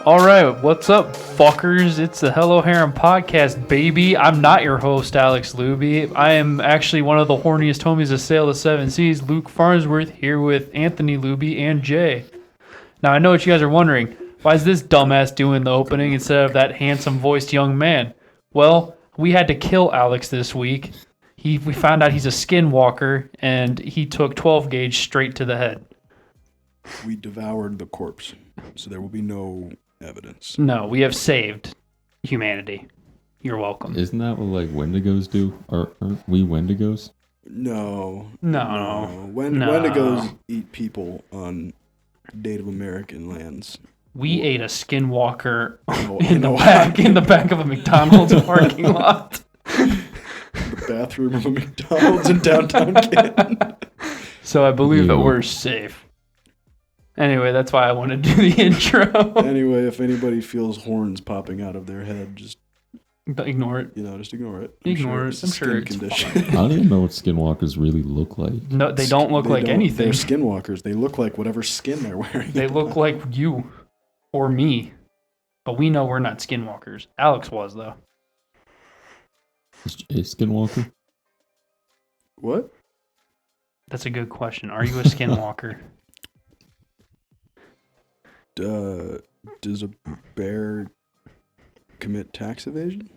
All right, what's up, fuckers? It's the Hello Harem podcast, baby. I'm not your host, Alex Luby. I am actually one of the horniest homies to sail the seven seas, Luke Farnsworth, here with Anthony Luby and Jay. Now, I know what you guys are wondering. Why is this dumbass doing the opening instead of that handsome-voiced young man? Well, we had to kill Alex this week. We found out he's a skinwalker, and he took 12 gauge straight to the head. We devoured the corpse, so there will be no evidence. No, we have saved humanity. You're welcome. Isn't that what like Wendigos do? Aren't we Wendigos? No. Wendigos eat people on Native American lands. We ate a skinwalker in the back of a McDonald's parking lot. The bathroom of a McDonald's in downtown Canton. So I believe that we're safe. Anyway, that's why I want to do the intro. Anyway, if anybody feels horns popping out of their head, just ignore it. Just ignore it. I'm sure it's condition. fine. I don't even know what skinwalkers really look like. No, they don't look like anything. They're skinwalkers. They look like whatever skin they're wearing. They look like you or me. But we know we're not skinwalkers. Alex was, though. Is a skinwalker? What? That's a good question. Are you a skinwalker? Does a bear commit tax evasion?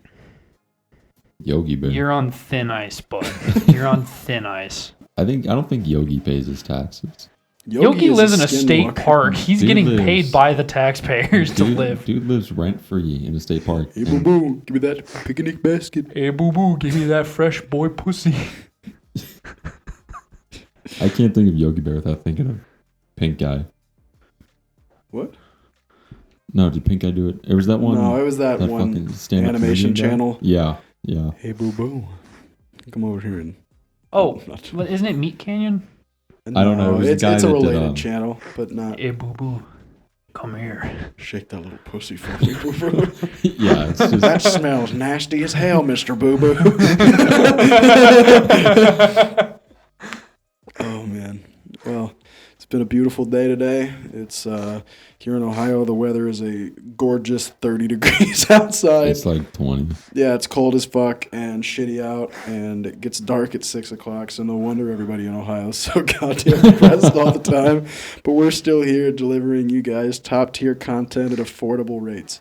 Yogi Bear. You're on thin ice, bud. You're on thin ice. I don't think Yogi pays his taxes. Yogi lives in a state park. He's getting paid by the taxpayers to live. Dude lives rent free in a state park. Hey, boo boo, give me that picnic basket. Hey, boo boo, give me that fresh boy pussy. I can't think of Yogi Bear without thinking of Pink Guy. What? No, did Pink Guy do it? It was that one. No, it was that one animation channel. Yeah. Hey, boo boo, come over here and. Oh, but isn't it Meat Canyon? I don't know. It's a related channel, but not. Hey, boo boo, come here. Shake that little pussy for me, boo boo. Yeah, it's just that smells nasty as hell, Mr. Boo Boo. Oh man, well. It's been a beautiful day today. It's here in Ohio. The weather is a gorgeous 30 degrees outside. It's like 20. Yeah, it's cold as fuck and shitty out, and it gets dark at 6 o'clock. So no wonder everybody in Ohio is so goddamn depressed all the time. But we're still here delivering you guys top tier content at affordable rates.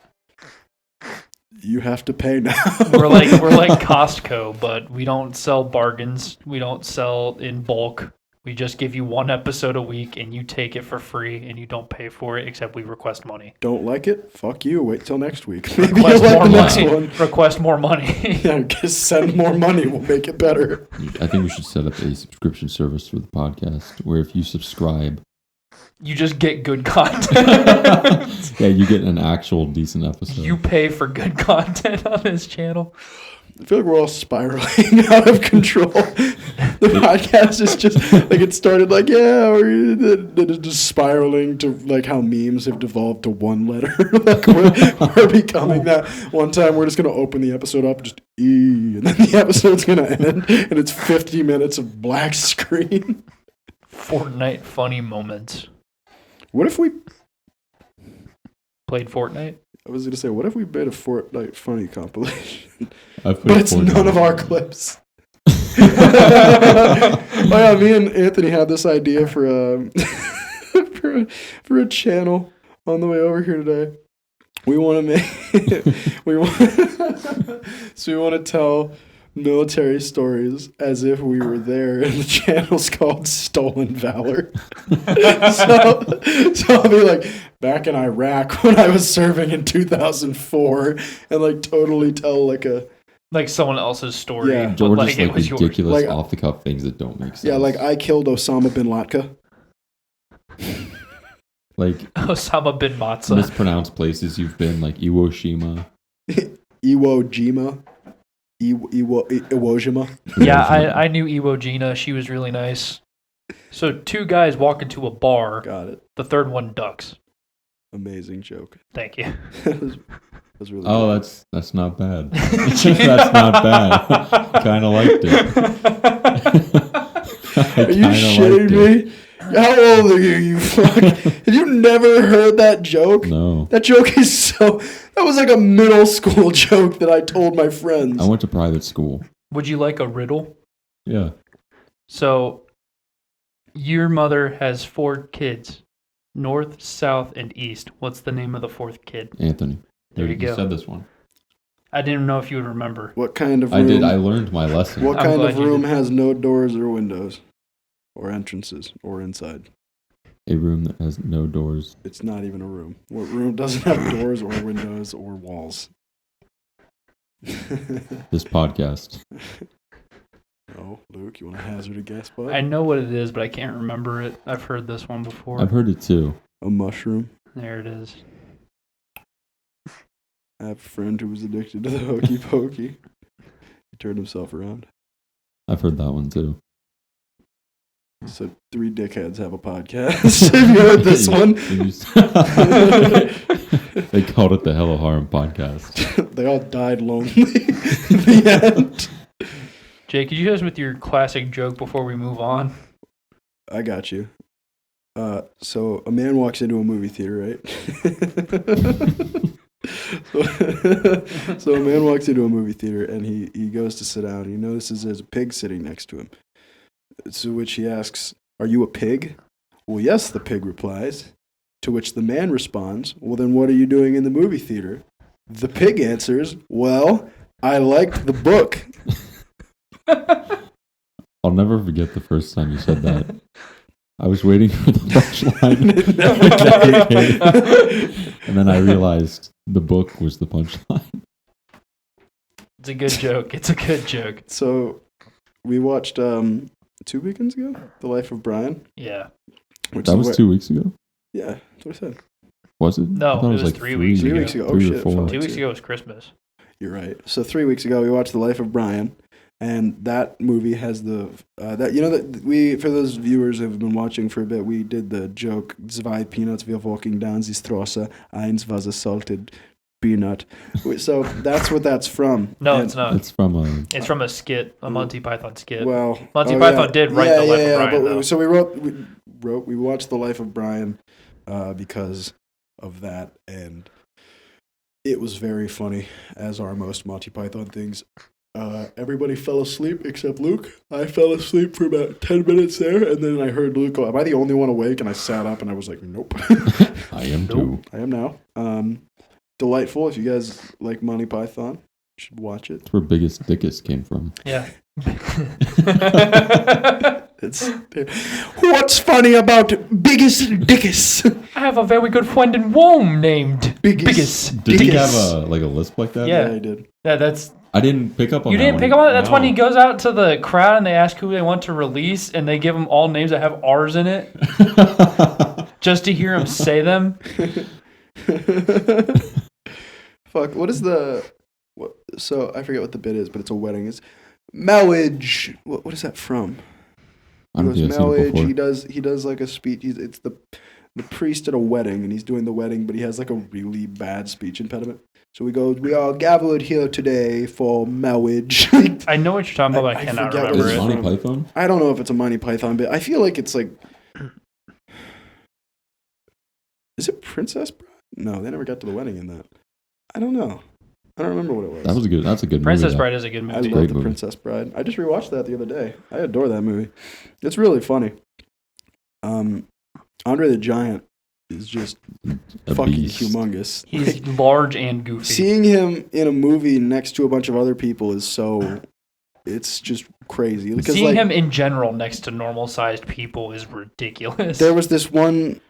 You have to pay now. We're like Costco, but we don't sell bargains. We don't sell in bulk. We just give you one episode a week, and you take it for free, and you don't pay for it, except we request money. Don't like it? Fuck you. Wait till next week. Maybe you'll like the next one. Request more money. Yeah, just send more money. We'll make it better. I think we should set up a subscription service for the podcast, where if you subscribe, you just get good content. Yeah, you get an actual decent episode. You pay for good content on this channel. I feel like we're all spiraling out of control. The podcast is just like it started like it's just spiraling to like how memes have devolved to one letter. Like we're becoming that. One time we're just gonna open the episode up just and then the episode's gonna end and it's 50 minutes of black screen. Fortnite funny moments. What if we played Fortnite? I was gonna say, what if we made a Fortnite funny compilation? But it's none of our clips. Oh yeah, me and Anthony had this idea for a channel on the way over here today. We want to make we want to tell military stories as if we were there, and the channel's called Stolen Valor. So I'll be like, back in Iraq when I was serving in 2004, and like totally tell like someone else's story. Yeah. But Or like just it like was ridiculous yours. off the cuff things that don't make sense. Yeah, like I killed Osama bin Latka. Like Osama bin Matza. mispronounced places you've been, like Iwo Jima. Iwo Jima. Iwo Jima. Yeah, I knew Iwo Gina. She was really nice. So 2 guys walk into a bar. Got it. The third one ducks. Amazing joke. Thank you. That was really Oh, good. that's not bad. That's not bad. Kind of liked it. Are you shitting me? How old are you, you fuck? Have you never heard that joke? No. That joke is so... That was like a middle school joke that I told my friends. I went to private school. Would you like a riddle? Yeah. So, your mother has 4 kids. North, south, and east. What's the name of the 4th kid? Anthony. There you go. You said this one. I didn't know if you would remember. What kind of room? I did. I learned my lesson. What I'm kind glad of you room did. has no doors or windows? Or entrances? Or inside? A room that has no doors. It's not even a room. What room doesn't have doors or windows or walls? This podcast. Oh, Luke, you want to hazard a guess, bud? I know what it is, but I can't remember it. I've heard this one before. I've heard it too. A mushroom. There it is. I have a friend who was addicted to the hokey pokey. He turned himself around. I've heard that one too. So 3 dickheads have a podcast. Have you heard this one? They called it the Hello Harem podcast. They all died lonely in the end. Jake, could you hit us with your classic joke before we move on? I got you. So a man walks into a movie theater, right? So a man walks into a movie theater and he goes to sit down and he notices there's a pig sitting next to him. To which he asks, "Are you a pig?" "Well, yes," the pig replies. To which the man responds, "Well, then what are you doing in the movie theater?" The pig answers, "Well, I liked the book." I'll never forget the first time you said that. I was waiting for the punchline. And then I realized the book was the punchline. It's a good joke. It's a good joke. So we watched 2 weekends ago, The Life of Brian. Yeah. Which That is was what- 2 weeks ago? Yeah, that's what I said. Was it? No, I thought it was 3 weeks 3 weeks ago. Oh, 3 or shit, 4. fuck. 2 weeks ago was Christmas. You're right. So 3 weeks ago, we watched The Life of Brian, and that movie has the that we, for those viewers who have been watching for a bit, we did the joke "Zwei Peanuts wir walking down die Straße, eins was a salted peanut." So that's what that's from. No, And- it's not. It's from a... It's from a skit, a Monty Python skit. Well, Monty Python did write The Life of Brian, but though. so we watched The Life of Brian because of that, and it was very funny, as are most Monty Python things. Everybody fell asleep except Luke. I fell asleep for about 10 minutes there, and then I heard Luke go, "Am I the only one awake?" And I sat up, and I was like, "Nope." I am too. I am now. Delightful. If you guys like Monty Python, you should watch it. That's where Biggest Dickus came from. Yeah. It's what's funny about Biggest Dickus? I have a very good friend in Rome named Biggest. Did he have Dickus. a lisp like that? Yeah. I did. Yeah, that's... I didn't pick up on You that didn't one. pick up on it? That's when No. he goes out to the crowd and they ask who they want to release, and they give him all names that have R's in it, just to hear him say them. Fuck. What is the? What? So I forget what the bit is, but it's a wedding. It's marriage. What is that from? I don't He think goes, I've seen it marriage. before. He does like a speech. It's the priest at a wedding, and he's doing the wedding, but he has like a really bad speech impediment. So he goes, "We are gathered here today for marriage." I know what you're talking about, but I I cannot forget what remember Is it. Monty from. Python? I don't know if it's a Monty Python bit. I feel like it's like. Is it Princess Bride? No, they never got to the wedding in that. I don't know. I don't remember what it was. That's a good Princess movie. Bride is a good I movie. love great the movie. Princess Bride. I just rewatched that the other day. I adore that movie. It's really funny. Andre the Giant is just A fucking beast. humongous. He's large and goofy. Seeing him in a movie next to a bunch of other people is so. It's just crazy. Because Seeing like, him in general next to normal-sized people is ridiculous. there was this one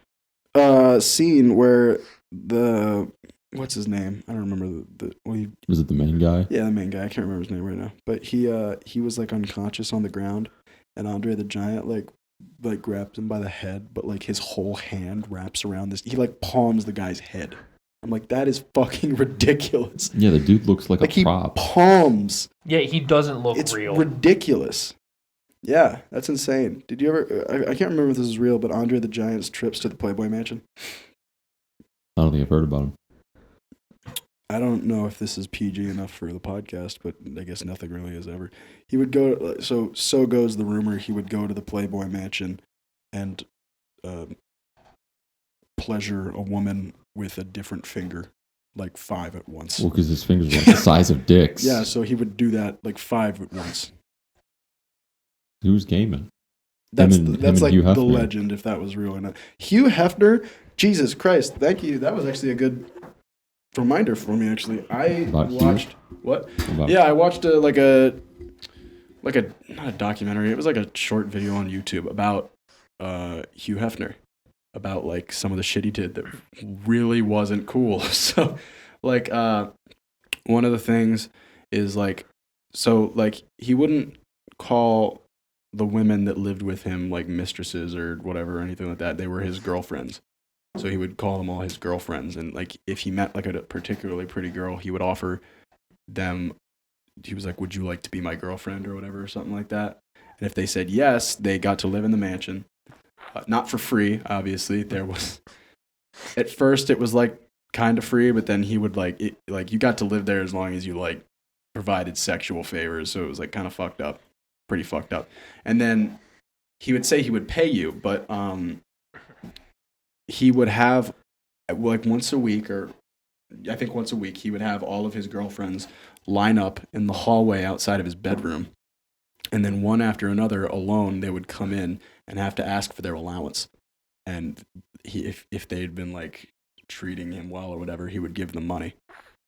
scene where the. What's his name? I don't remember Was it the main guy? Yeah, the main guy. I can't remember his name right now. But he was like unconscious on the ground, and Andre the Giant like grabs him by the head, but like his whole hand wraps around this. He like palms the guy's head. I'm like, that is fucking ridiculous. Yeah, the dude looks like Like a he prop. palms. Yeah, he doesn't look It's real. ridiculous. Yeah, that's insane. Did you ever? I can't remember if this is real, but Andre the Giant's trips to the Playboy Mansion. I don't think I've heard about him. I don't know if this is PG enough for the podcast, but I guess nothing really is ever. He would go, so goes the rumor, he would go to the Playboy Mansion and pleasure a woman with a different finger, like 5 at once. Well, because his fingers were like the size of dicks. Yeah, so he would do that like 5 at once. He was gaming. That's Him like and Hugh the Hefner. legend, if that was real or not. Hugh Hefner, Jesus Christ, thank you. That was actually a good reminder for me. Actually, I About watched Hugh? what? About- Yeah, I watched not a documentary. It was like a short video on YouTube about Hugh Hefner, about like some of the shit he did that really wasn't cool. So, like, one of the things is like, so like he wouldn't call the women that lived with him like mistresses or whatever or anything like that. They were his girlfriends. So he would call them all his girlfriends, and like if he met like a particularly pretty girl, he would offer them. He was like, "Would you like to be my girlfriend?" or whatever, or something like that. And if they said yes, they got to live in the mansion, not for free, obviously. There was at first it was like kind of free, but then he would like you got to live there as long as you like provided sexual favors. So it was like kind of fucked up, pretty fucked up. And then he would say he would pay you, but he would have like once a week, or I think once a week, he would have all of his girlfriends line up in the hallway outside of his bedroom. And then one after another, alone, they would come in and have to ask for their allowance. And if they'd been like treating him well or whatever, he would give them money.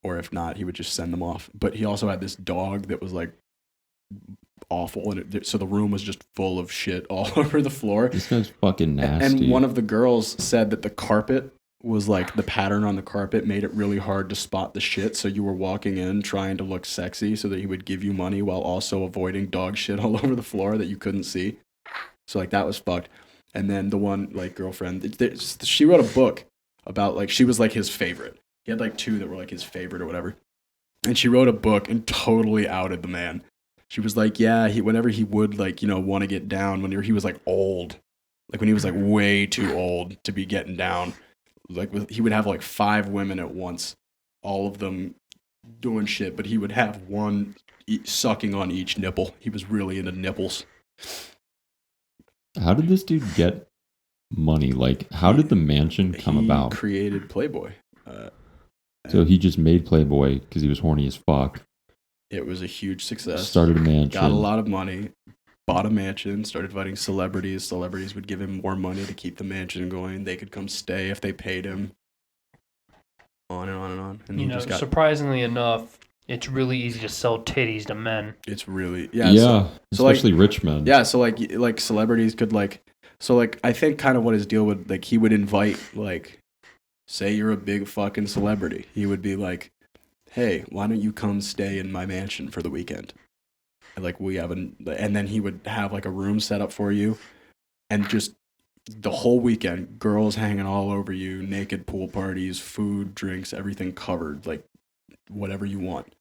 Or if not, he would just send them off. But he also had this dog that was like awful, and so the room was just full of shit all over the floor. This guy's fucking nasty. And one of the girls said that the carpet was like, the pattern on the carpet made it really hard to spot the shit. So you were walking in trying to look sexy so that he would give you money while also avoiding dog shit all over the floor that you couldn't see. So like that was fucked. And then the one like girlfriend, she wrote a book about like, she was like his favorite. He had like 2 that were like his favorite or whatever. And she wrote a book and totally outed the man. She was like, yeah, whenever he would like, want to get down, when he was like old, like when he was like way too old to be getting down, like he would have like 5 women at once, all of them doing shit, but he would have one sucking on each nipple. He was really into nipples. How did this dude get money? Like, how did the mansion come about? He created Playboy. So he just made Playboy because he was horny as fuck. It was a huge success. Started a mansion. Got a lot of money. Bought a mansion. Started inviting celebrities. Celebrities would give him more money to keep the mansion going. They could come stay if they paid him. On and on and on. And surprisingly enough, it's really easy to sell titties to men. It's really especially rich men. Yeah, so like celebrities could like, so like I think kind of what his deal would, like he would invite, like, say you're a big fucking celebrity, he would be like, hey, why don't you come stay in my mansion for the weekend? And like and then he would have like a room set up for you, and just the whole weekend, girls hanging all over you, naked pool parties, food, drinks, everything covered, like whatever you want.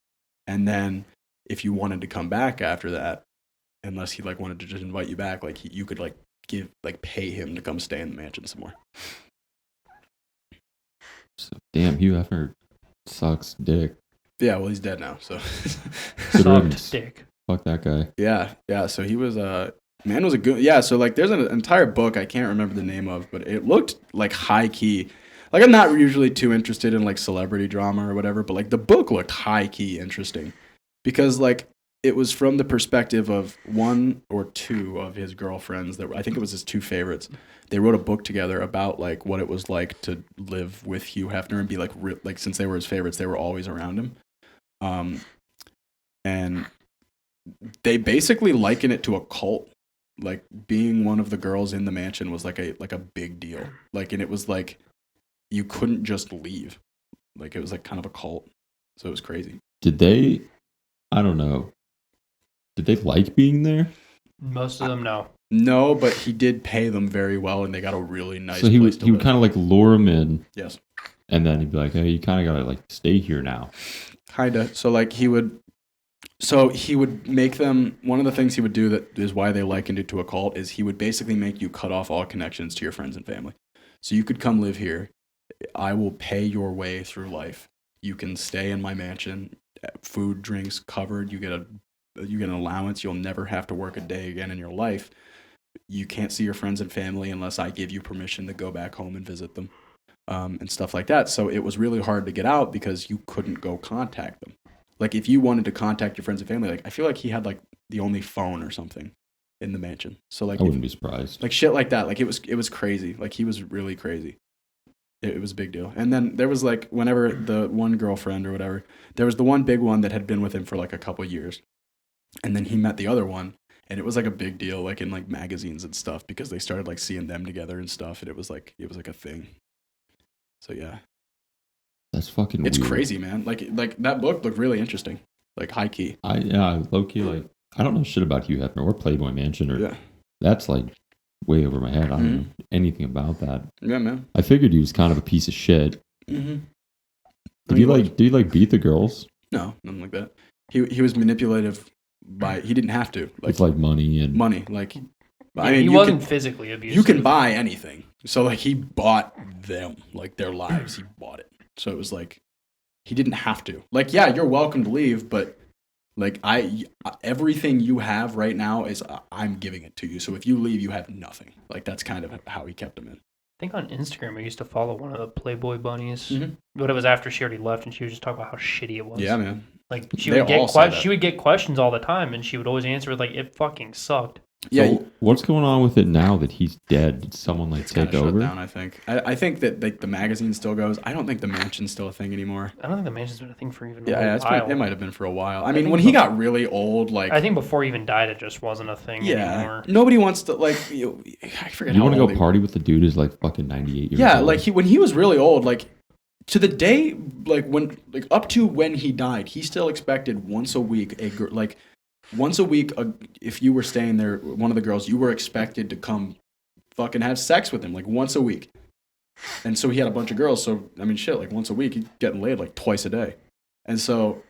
And then if you wanted to come back after that, unless he like wanted to just invite you back, like you could like pay him to come stay in the mansion some more. So, damn, Hugh Hefner sucks dick. Yeah, well, he's dead now, so. Sucked dick. Fuck that guy. Yeah. So he was man was a good. Yeah. So like, there's an entire book I can't remember the name of, but it looked like high key. Like I'm not usually too interested in like celebrity drama or whatever, but like the book looked high key interesting, because like it was from the perspective of 1 or 2 of his girlfriends that I think it was his 2 favorites. They wrote a book together about like what it was like to live with Hugh Hefner and be like since they were his favorites, they were always around him. And they basically liken it to a cult. Like being one of the girls in the mansion was like a big deal. Like, and it was like you couldn't just leave. Like it was like kind of a cult. So it was crazy. Did they? I don't know. Did they like being there? Most of them, no. No, but he did pay them very well, and they got a really nice. So he would kind of like lure him in. Yes. And then he'd be like, "Hey, you kind of gotta like stay here now." Kinda. So like he would make them. One of the things he would do that is why they likened it to a cult is he would basically make you cut off all connections to your friends and family. So you could come live here. I will pay your way through life. You can stay in my mansion. Food, drinks covered. You get an allowance. You'll never have to work a day again in your life. you can't see your friends and family unless I give you permission to go back home and visit them, and stuff like that. So it was really hard to get out because you couldn't go contact them. Like if you wanted to contact your friends and family, like I feel like he had like the only phone or something in the mansion. So like I wouldn't be surprised. like shit like that. Like it was crazy. Like he was really crazy. It was a big deal. And then there was like whenever the one girlfriend or whatever, there was the one big one that had been with him for like a couple years. And then he met the other one, and it was like a big deal, like in like magazines and stuff, because they started like seeing them together and stuff, and it was like a thing. So yeah. That's fucking It's weird. crazy, man. Like that book looked really interesting. Like high key. Low key, like I don't know shit about Hugh Hefner or Playboy Mansion or Yeah. that's like way over my head. I don't know anything about that. Yeah, man. I figured he was kind of a piece of shit. Mm-hmm. Did he beat the girls? No, nothing like that. He was manipulative he didn't have to. Like With like money and money. Like Yeah, he wasn't physically abusive. you can buy anything. So like he bought them, like their lives, he bought it. So it was like he didn't have to. Like yeah, you're welcome to leave, but like everything you have right now is I'm giving it to you. So if you leave, you have nothing. Like that's kind of how he kept them in. I think on Instagram I used to follow one of the Playboy bunnies, Mhm. but it was after she already left, and she would just talk about how shitty it was. Yeah, man. Like she They would all get say that. she would get questions all the time, and she would always answer with like, "It fucking sucked." Yeah. So what's going on with it now that he's dead? Did someone like It's kind take of shut over? down, I think. I think that like the magazine still goes. I don't think the mansion's still a thing anymore. I don't think the mansion's been a thing for even a Yeah, while. it might have been for a while. I I mean, think when he so. got really old, like I think before he even died, it just wasn't a thing anymore. nobody wants to like. I forget You how want to old go he party with the dude who's like fucking 98 years Yeah, old? like when he was really old, like to the day, like when, like up to when he died, he still expected once a week if you were staying there, one of the girls, you were expected to come fucking have sex with him like once a week. And so he had a bunch of girls. So I mean, shit, like once a week, he's getting laid like twice a day. And so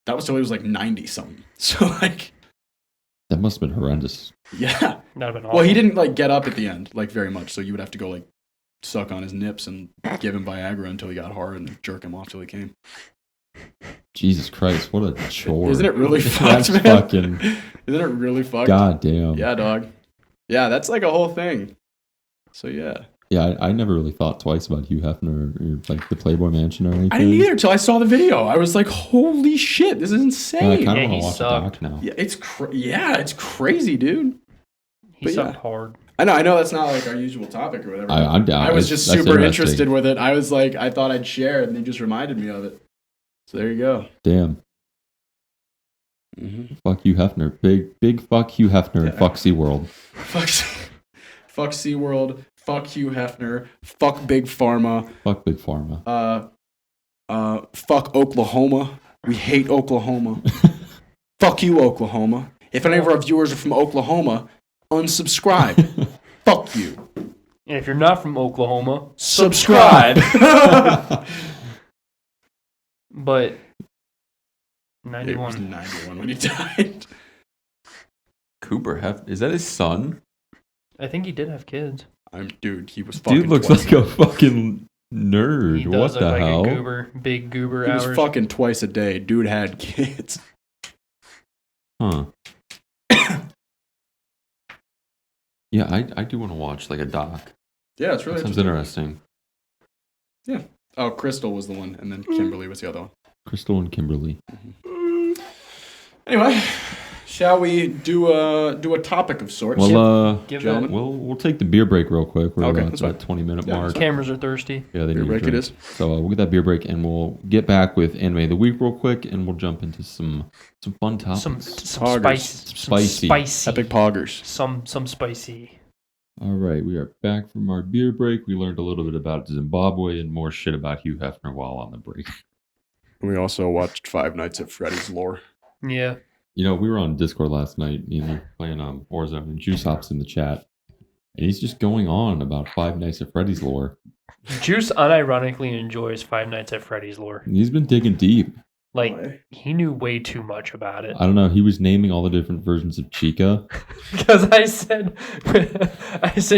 that was till he was like 90 something. So like, That must have been horrendous. yeah. That'd have been awful. Well, he didn't like get up at the end like very much. So you would have to go like suck on his nips and give him Viagra until he got hard and jerk him off till he came. Jesus Christ, what a chore. Isn't it really fucked, That's man? fucking Isn't it really fucked? god damn. Yeah, dog. Yeah, that's like a whole thing. So yeah. Yeah, I never really thought twice about Hugh Hefner or like the Playboy Mansion or anything. I didn't either until I saw the video. I was like, holy shit, this is I insane. kind Yeah, of he want to watch sucked. the doc now. Yeah, it's crazy, dude. He but sucked yeah. hard. I know that's not like our usual topic or whatever. I'm down. I was It's- just that's super interesting. interested with it. I was like, I thought I'd share it, and they just reminded me of it. So there you go. Damn. Mm-hmm. Fuck Hugh Hefner. Big fuck Hugh Hefner and Yeah. fuck SeaWorld. Fuck SeaWorld. Fuck Hugh Hefner. Fuck Big Pharma. Fuck Big Pharma. Fuck Oklahoma. We hate Oklahoma. Fuck you, Oklahoma. If any of our viewers are from Oklahoma, unsubscribe. Fuck you. And if you're not from Oklahoma, Subscribe. But It was 91. 91 when he died. Cooper Hefner. Is that his son? I think he did have kids. Dude, he was fucking Dude looks twice. like a fucking nerd. He does What look the like hell? a goober, big goober He hours. was fucking twice a day. Dude had kids. Huh. Yeah, I do want to watch like a doc. Yeah, it's really That sounds interesting. interesting. Oh, Crystal was the one, and then Kimberly was the other one. Crystal and Kimberly. Anyway, shall we do a topic of sorts? Well, Give gentlemen. we'll take the beer break real quick. We're Okay, about that's that 20-minute Yeah, mark. the cameras are thirsty. Yeah, they Beer need a break it drink. is. So we'll get that beer break and we'll get back with anime of the week real quick, and we'll jump into some fun topics. Some Poggers. spicy. Spicy. Spicy. Epic poggers. Some spicy. All right, we are back from our beer break. We learned a little bit about Zimbabwe and more shit about Hugh Hefner while on the break. We also watched Five Nights at Freddy's lore. Yeah. You know, we were on Discord last night, playing Warzone, and Juice Hop's in the chat, and he's just going on about Five Nights at Freddy's lore. Juice unironically enjoys Five Nights at Freddy's lore. He's been digging deep. Like, he knew way too much about it. I don't know. He was naming all the different versions of Chica. Because I said,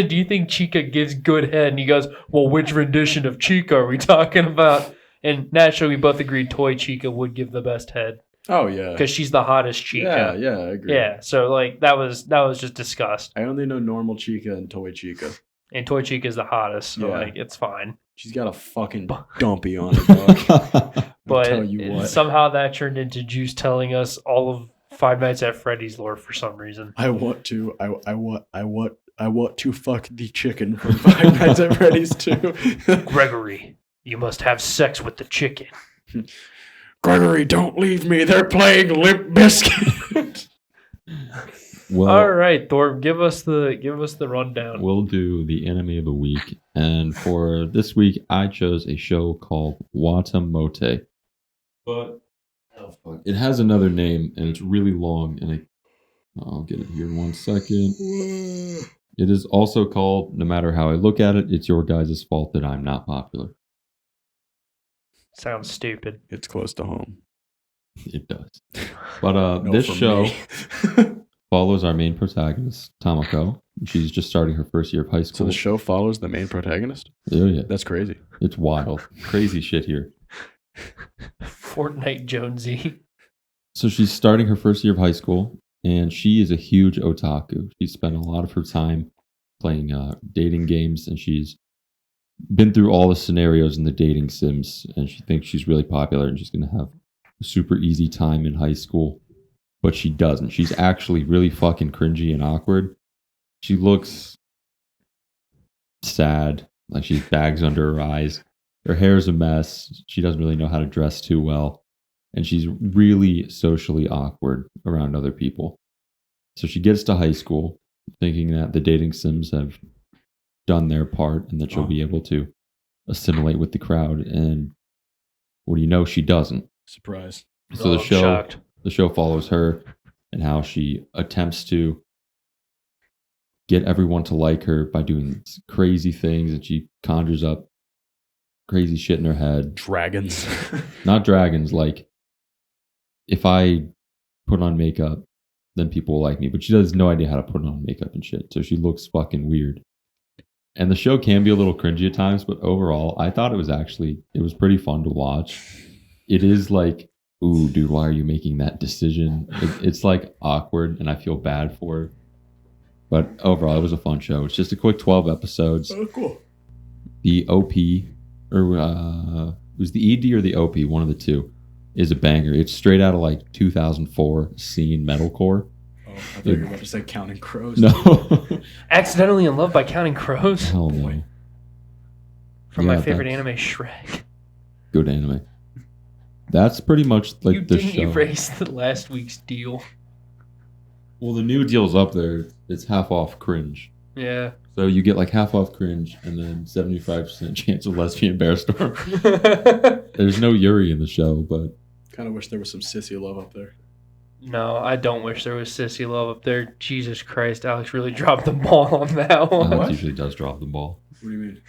do you think Chica gives good head? And he goes, well, which rendition of Chica are we talking about? And naturally, we both agreed Toy Chica would give the best head. Oh yeah. because she's the hottest Chica. Yeah, I agree. Yeah, so like that was just discussed. I only know normal Chica and Toy Chica. And Toy Chica is the hottest, so Yeah. like it's fine. She's got a fucking dumpy on her, dog. But tell you what. somehow that turned into Juice telling us all of Five Nights at Freddy's lore for some reason. I want to fuck the chicken from Five Nights at Freddy's too. Gregory, you must have sex with the chicken. Gregory, don't leave me. They're playing Limp Bizkit. Well, All right, Thorpe, give us the rundown. we'll do the anime of the week. And for this week, I chose a show called Watamote. But it has another name, and it's really long, and I'll get it here in 1 second. It is also called, no matter how I look at it, it's your guys' fault that I'm not popular. Sounds stupid. It's close to home. It does. But No, this for show me. follows our main protagonist, Tamako. She's just starting her first year of high So school. the show follows the main protagonist? Oh, yeah. That's crazy. It's wild. Crazy shit here. Fortnite Jonesy. So she's starting her first year of high school, and she is a huge otaku. She spent a lot of her time playing dating games, and she's been through all the scenarios in the dating sims, and she thinks she's really popular and she's going to have a super easy time in high school. But she doesn't. She's actually really fucking cringy and awkward. She looks sad, like she's bags under her eyes. Her hair's a mess. She doesn't really know how to dress too well. And she's really socially awkward around other people. So she gets to high school thinking that the dating sims have done their part and that she'll be able to assimilate with the crowd. And what do you know? She doesn't. Surprise. So I'm shocked. the show follows her and how she attempts to get everyone to like her by doing crazy things, and she conjures up crazy shit in her head. Dragons. Not dragons, like if I put on makeup, then people will like me. But she has no idea how to put on makeup and shit. So she looks fucking weird. And the show can be a little cringy at times, but overall, I thought it was pretty fun to watch. It is like, ooh, dude, why are you making that decision? It's like awkward, and I feel bad for her. But overall, it was a fun show. It's just a quick 12 episodes. Oh, cool. The OP, or it was the ED or the OP, one of the two, is a banger. It's straight out of like 2004 scene metalcore. Oh, I thought you were about to say Counting Crows. No. Accidentally in Love by Counting Crows. Hell no. From my Yeah, favorite that's- anime, Shrek. Good anime. That's pretty much like You the didn't show. erase the last week's deal. Well, the new deal's up there. It's half off cringe. Yeah. So you get like half off cringe and then 75% chance of lesbian bear storm. There's no Yuri in the show, but Kind of wish there was some sissy love up there. No, I don't wish there was Sissy Love up there. Jesus Christ, Alex really dropped the ball on that one. Alex usually does drop the ball. What do you mean?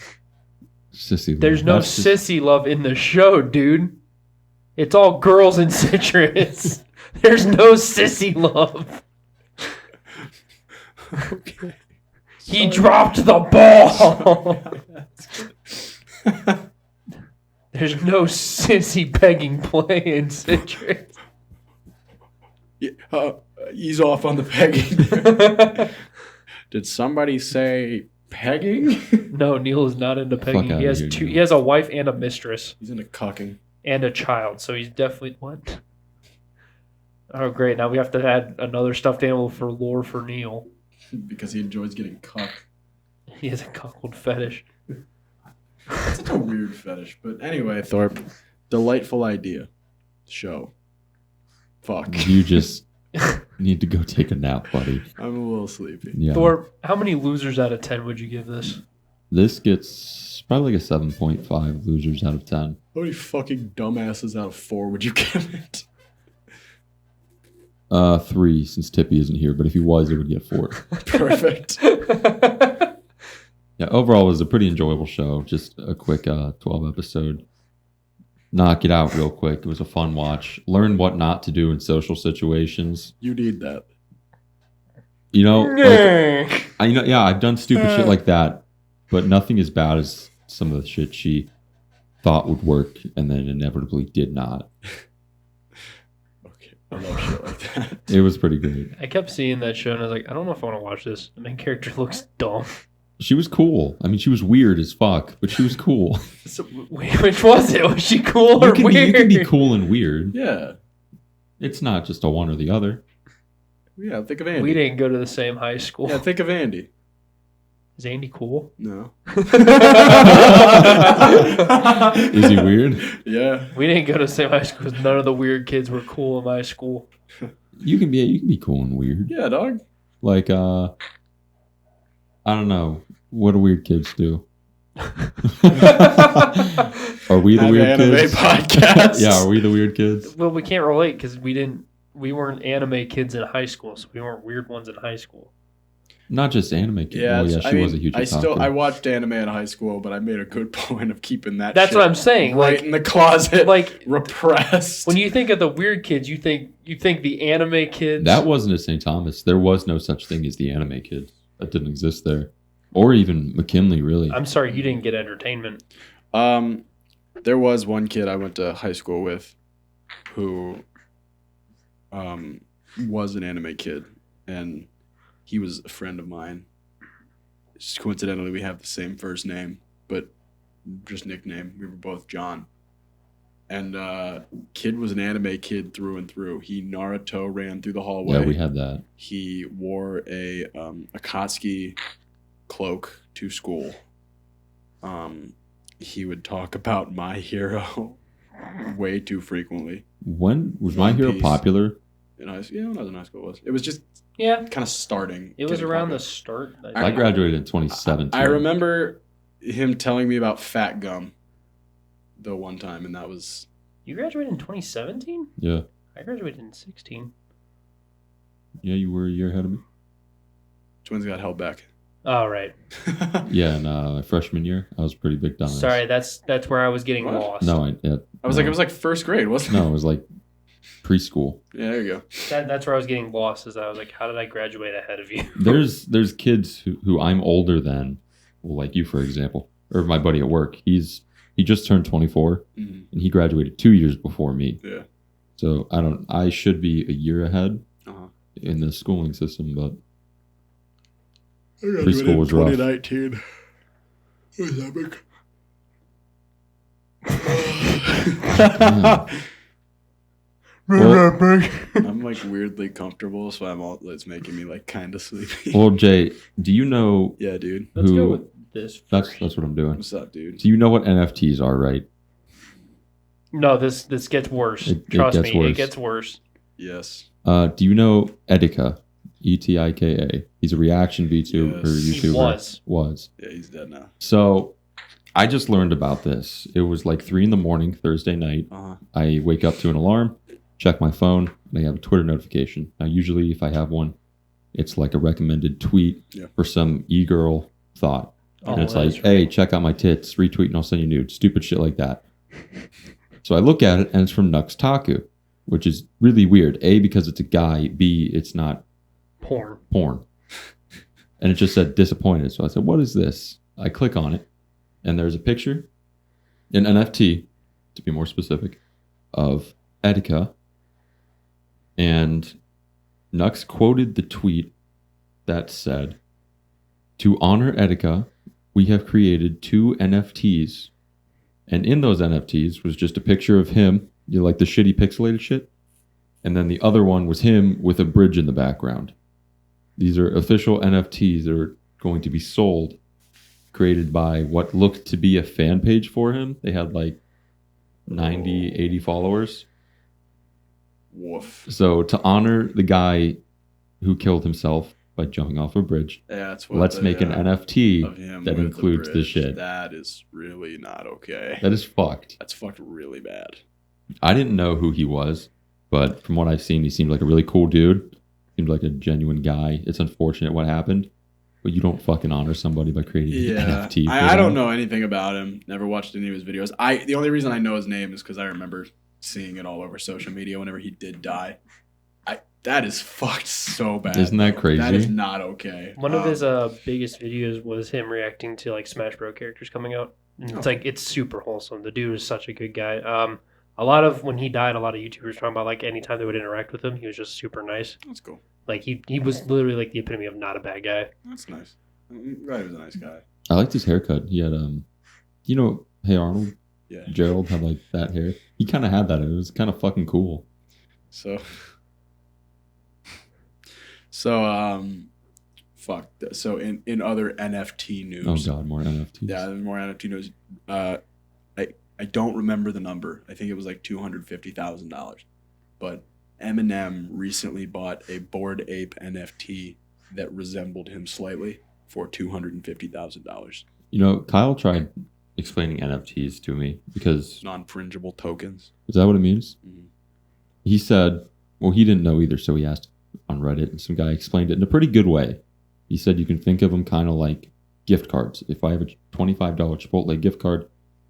Sissy. There's no That's just- Sissy Love in the show, dude. It's all girls in citrus. There's no Sissy Love. Okay. He dropped the ball. There's no sissy pegging play in citrus. Yeah, ease off on the pegging. Did somebody say pegging? No, Neil is not into pegging. outta He has here, two. Neil. He has a wife and a mistress He's into cucking. and a child. So he's definitely what? Oh, great! Now we have to add another stuffed animal for lore for Neil. Because he enjoys getting cucked. He has a cuckold fetish. That's such a weird fetish. But anyway, Thorpe, delightful idea. Show. Fuck. You just need to go take a nap, buddy. I'm a little sleepy. Yeah. Thor, how many losers out of 10 would you give this? This gets probably like a 7.5 losers out of 10. How many fucking dumbasses out of 4 would you give it? 3, since Tippy isn't here, but if he was, it would get 4. Perfect. Yeah, overall, it was a pretty enjoyable show. Just a quick 12 episode. Knock it out real quick. It was a fun watch. Learn what not to do in social situations. You need that. You know, like, I've done stupid shit like that, but nothing as bad as some of the shit she thought would work and then inevitably did not. Okay. I love shit like that. It was pretty great. I kept seeing that show and I was like, I don't know if I want to watch this. The main character looks dumb. She was cool. I mean, she was weird as fuck, but she was cool. So, which was it? Was she cool or weird? You can be cool and weird. Yeah. It's not just a one or the other. Yeah, think of Andy. We didn't go to the same high school. Yeah, think of Andy. Is Andy cool? No. Is he weird? Yeah. We didn't go to the same high school because none of the weird kids were cool in my school. You can be cool and weird. Yeah, dog. Like I don't know. What do weird kids do? Are we the weird anime kids? Podcast. Yeah, are we the weird kids? Well, we can't relate because we weren't anime kids in high school, so we weren't weird ones in high school. Not just anime kids. Yeah, She was a huge otaku. I watched anime in high school, but I made a good point of keeping that. That's shit what I'm saying. Right Like in the closet, like repressed. when you think of the weird kids, you think the anime kids. That wasn't at St. Thomas. There was no such thing as the anime kids. That didn't exist there. Or even McKinley, really. I'm sorry, you didn't get entertainment. There was one kid I went to high school with who was an anime kid, and he was a friend of mine. Just coincidentally, we have the same first name, but just nickname. We were both John. And kid was an anime kid through and through. He Naruto ran through the hallway. Yeah, we had that. He wore a Akatsuki cloak to school. He would talk about My Hero way too frequently. When was My One Hero Piece. popular? In high school, yeah, when I was in high school, it was just Yeah, kind of starting. it was getting around the popular. start. I graduated in 2017. I remember him telling me about Fat Gum the one time, and that was... You graduated in 2017? Yeah. I graduated in 16. Yeah, you were a year ahead of me. Twins got held back. Oh, right. Yeah, and my freshman year, I was a pretty big dumbass. Sorry, that's where I was getting What? lost. No, I was like, it was like first grade, wasn't it? No, it was like preschool. Yeah, there you go. That's where I was getting lost. Is I was like, how did I graduate ahead of you? There's kids who I'm older than, well, like you, for example, or my buddy at work. He just turned 24, Mhm. and he graduated 2 years before me. Yeah. So I should be a year ahead Uh-huh. in the schooling system, but I Preschool was rough. 2019. It was epic. yeah. Well- I'm like weirdly comfortable, so it's making me like kind of sleepy. Well, Jay, do you know Yeah, dude. Let's who? go with this. That's First. what I'm doing. What's up, dude? Do you know what NFTs are, right? No, this gets worse. It Trust gets me, worse. it gets worse. Yes. Do you know Etika? Etika. He's a reaction VTuber. Yes. YouTuber. He was. Yeah, he's dead now. So I just learned about this. It was like 3 a.m, Thursday night. Uh-huh. I wake up to an alarm, check my phone, and I have a Twitter notification. Now, usually if I have one, it's like a recommended tweet Yeah. for some e-girl thought. Oh, And it's that like, is hey, check out my tits, retweet, and I'll send you nude. Stupid shit like that. So I look at it, and it's from Nux Taku, which is really weird. A, because it's a guy. B, it's not porn. And it just said disappointed. So I said, what is this? I click on it, and there's a picture, an NFT, to be more specific, of Etika. And Nux quoted the tweet that said, to honor Etika, we have created 2 NFTs. And in those NFTs was just a picture of him, like the shitty pixelated shit. And then the other one was him with a bridge in the background. These are official NFTs that are going to be sold, created by what looked to be a fan page for him. They had like 90, 80 followers. Woof. So to honor the guy who killed himself by jumping off a bridge, Yeah, that's what. let's make an of NFT him that with includes the the bridge. shit. That is really not okay. That is fucked. That's fucked really bad. I didn't know who he was, but from what I've seen, he seemed like a really cool dude. Seemed like a genuine guy. It's unfortunate what happened, but you don't fucking honor somebody by creating an Yeah, NFT. for I don't them. know anything about him. Never watched any of his videos. The only reason I know his name is because I remember seeing it all over social media whenever he did die. That is fucked so bad. Isn't that crazy? That is not okay. One of his biggest videos was him reacting to like Smash Bros characters coming out. And it's like it's super wholesome. The dude is such a good guy. A lot of when he died, a lot of YouTubers talking about like anytime they would interact with him, he was just super nice. That's cool. Like he was literally like the epitome of not a bad guy. That's nice. Right, was a nice guy. I liked his haircut. He had Hey Arnold. Yeah. Gerald had like that hair. He kind of had that. It was kind of fucking cool. So in other NFT news. Oh god, more NFTs. Yeah, there's more NFT news. I don't remember the number. I think it was like $250,000. But Eminem recently bought a Bored Ape NFT that resembled him slightly for $250,000. Kyle tried explaining NFTs to me because Non-fungible tokens. is that what it means? Mhm. He said, well, he didn't know either, so he asked on Reddit, and some guy explained it in a pretty good way. He said you can think of them kind of like gift cards. If I have a $25 Chipotle gift card,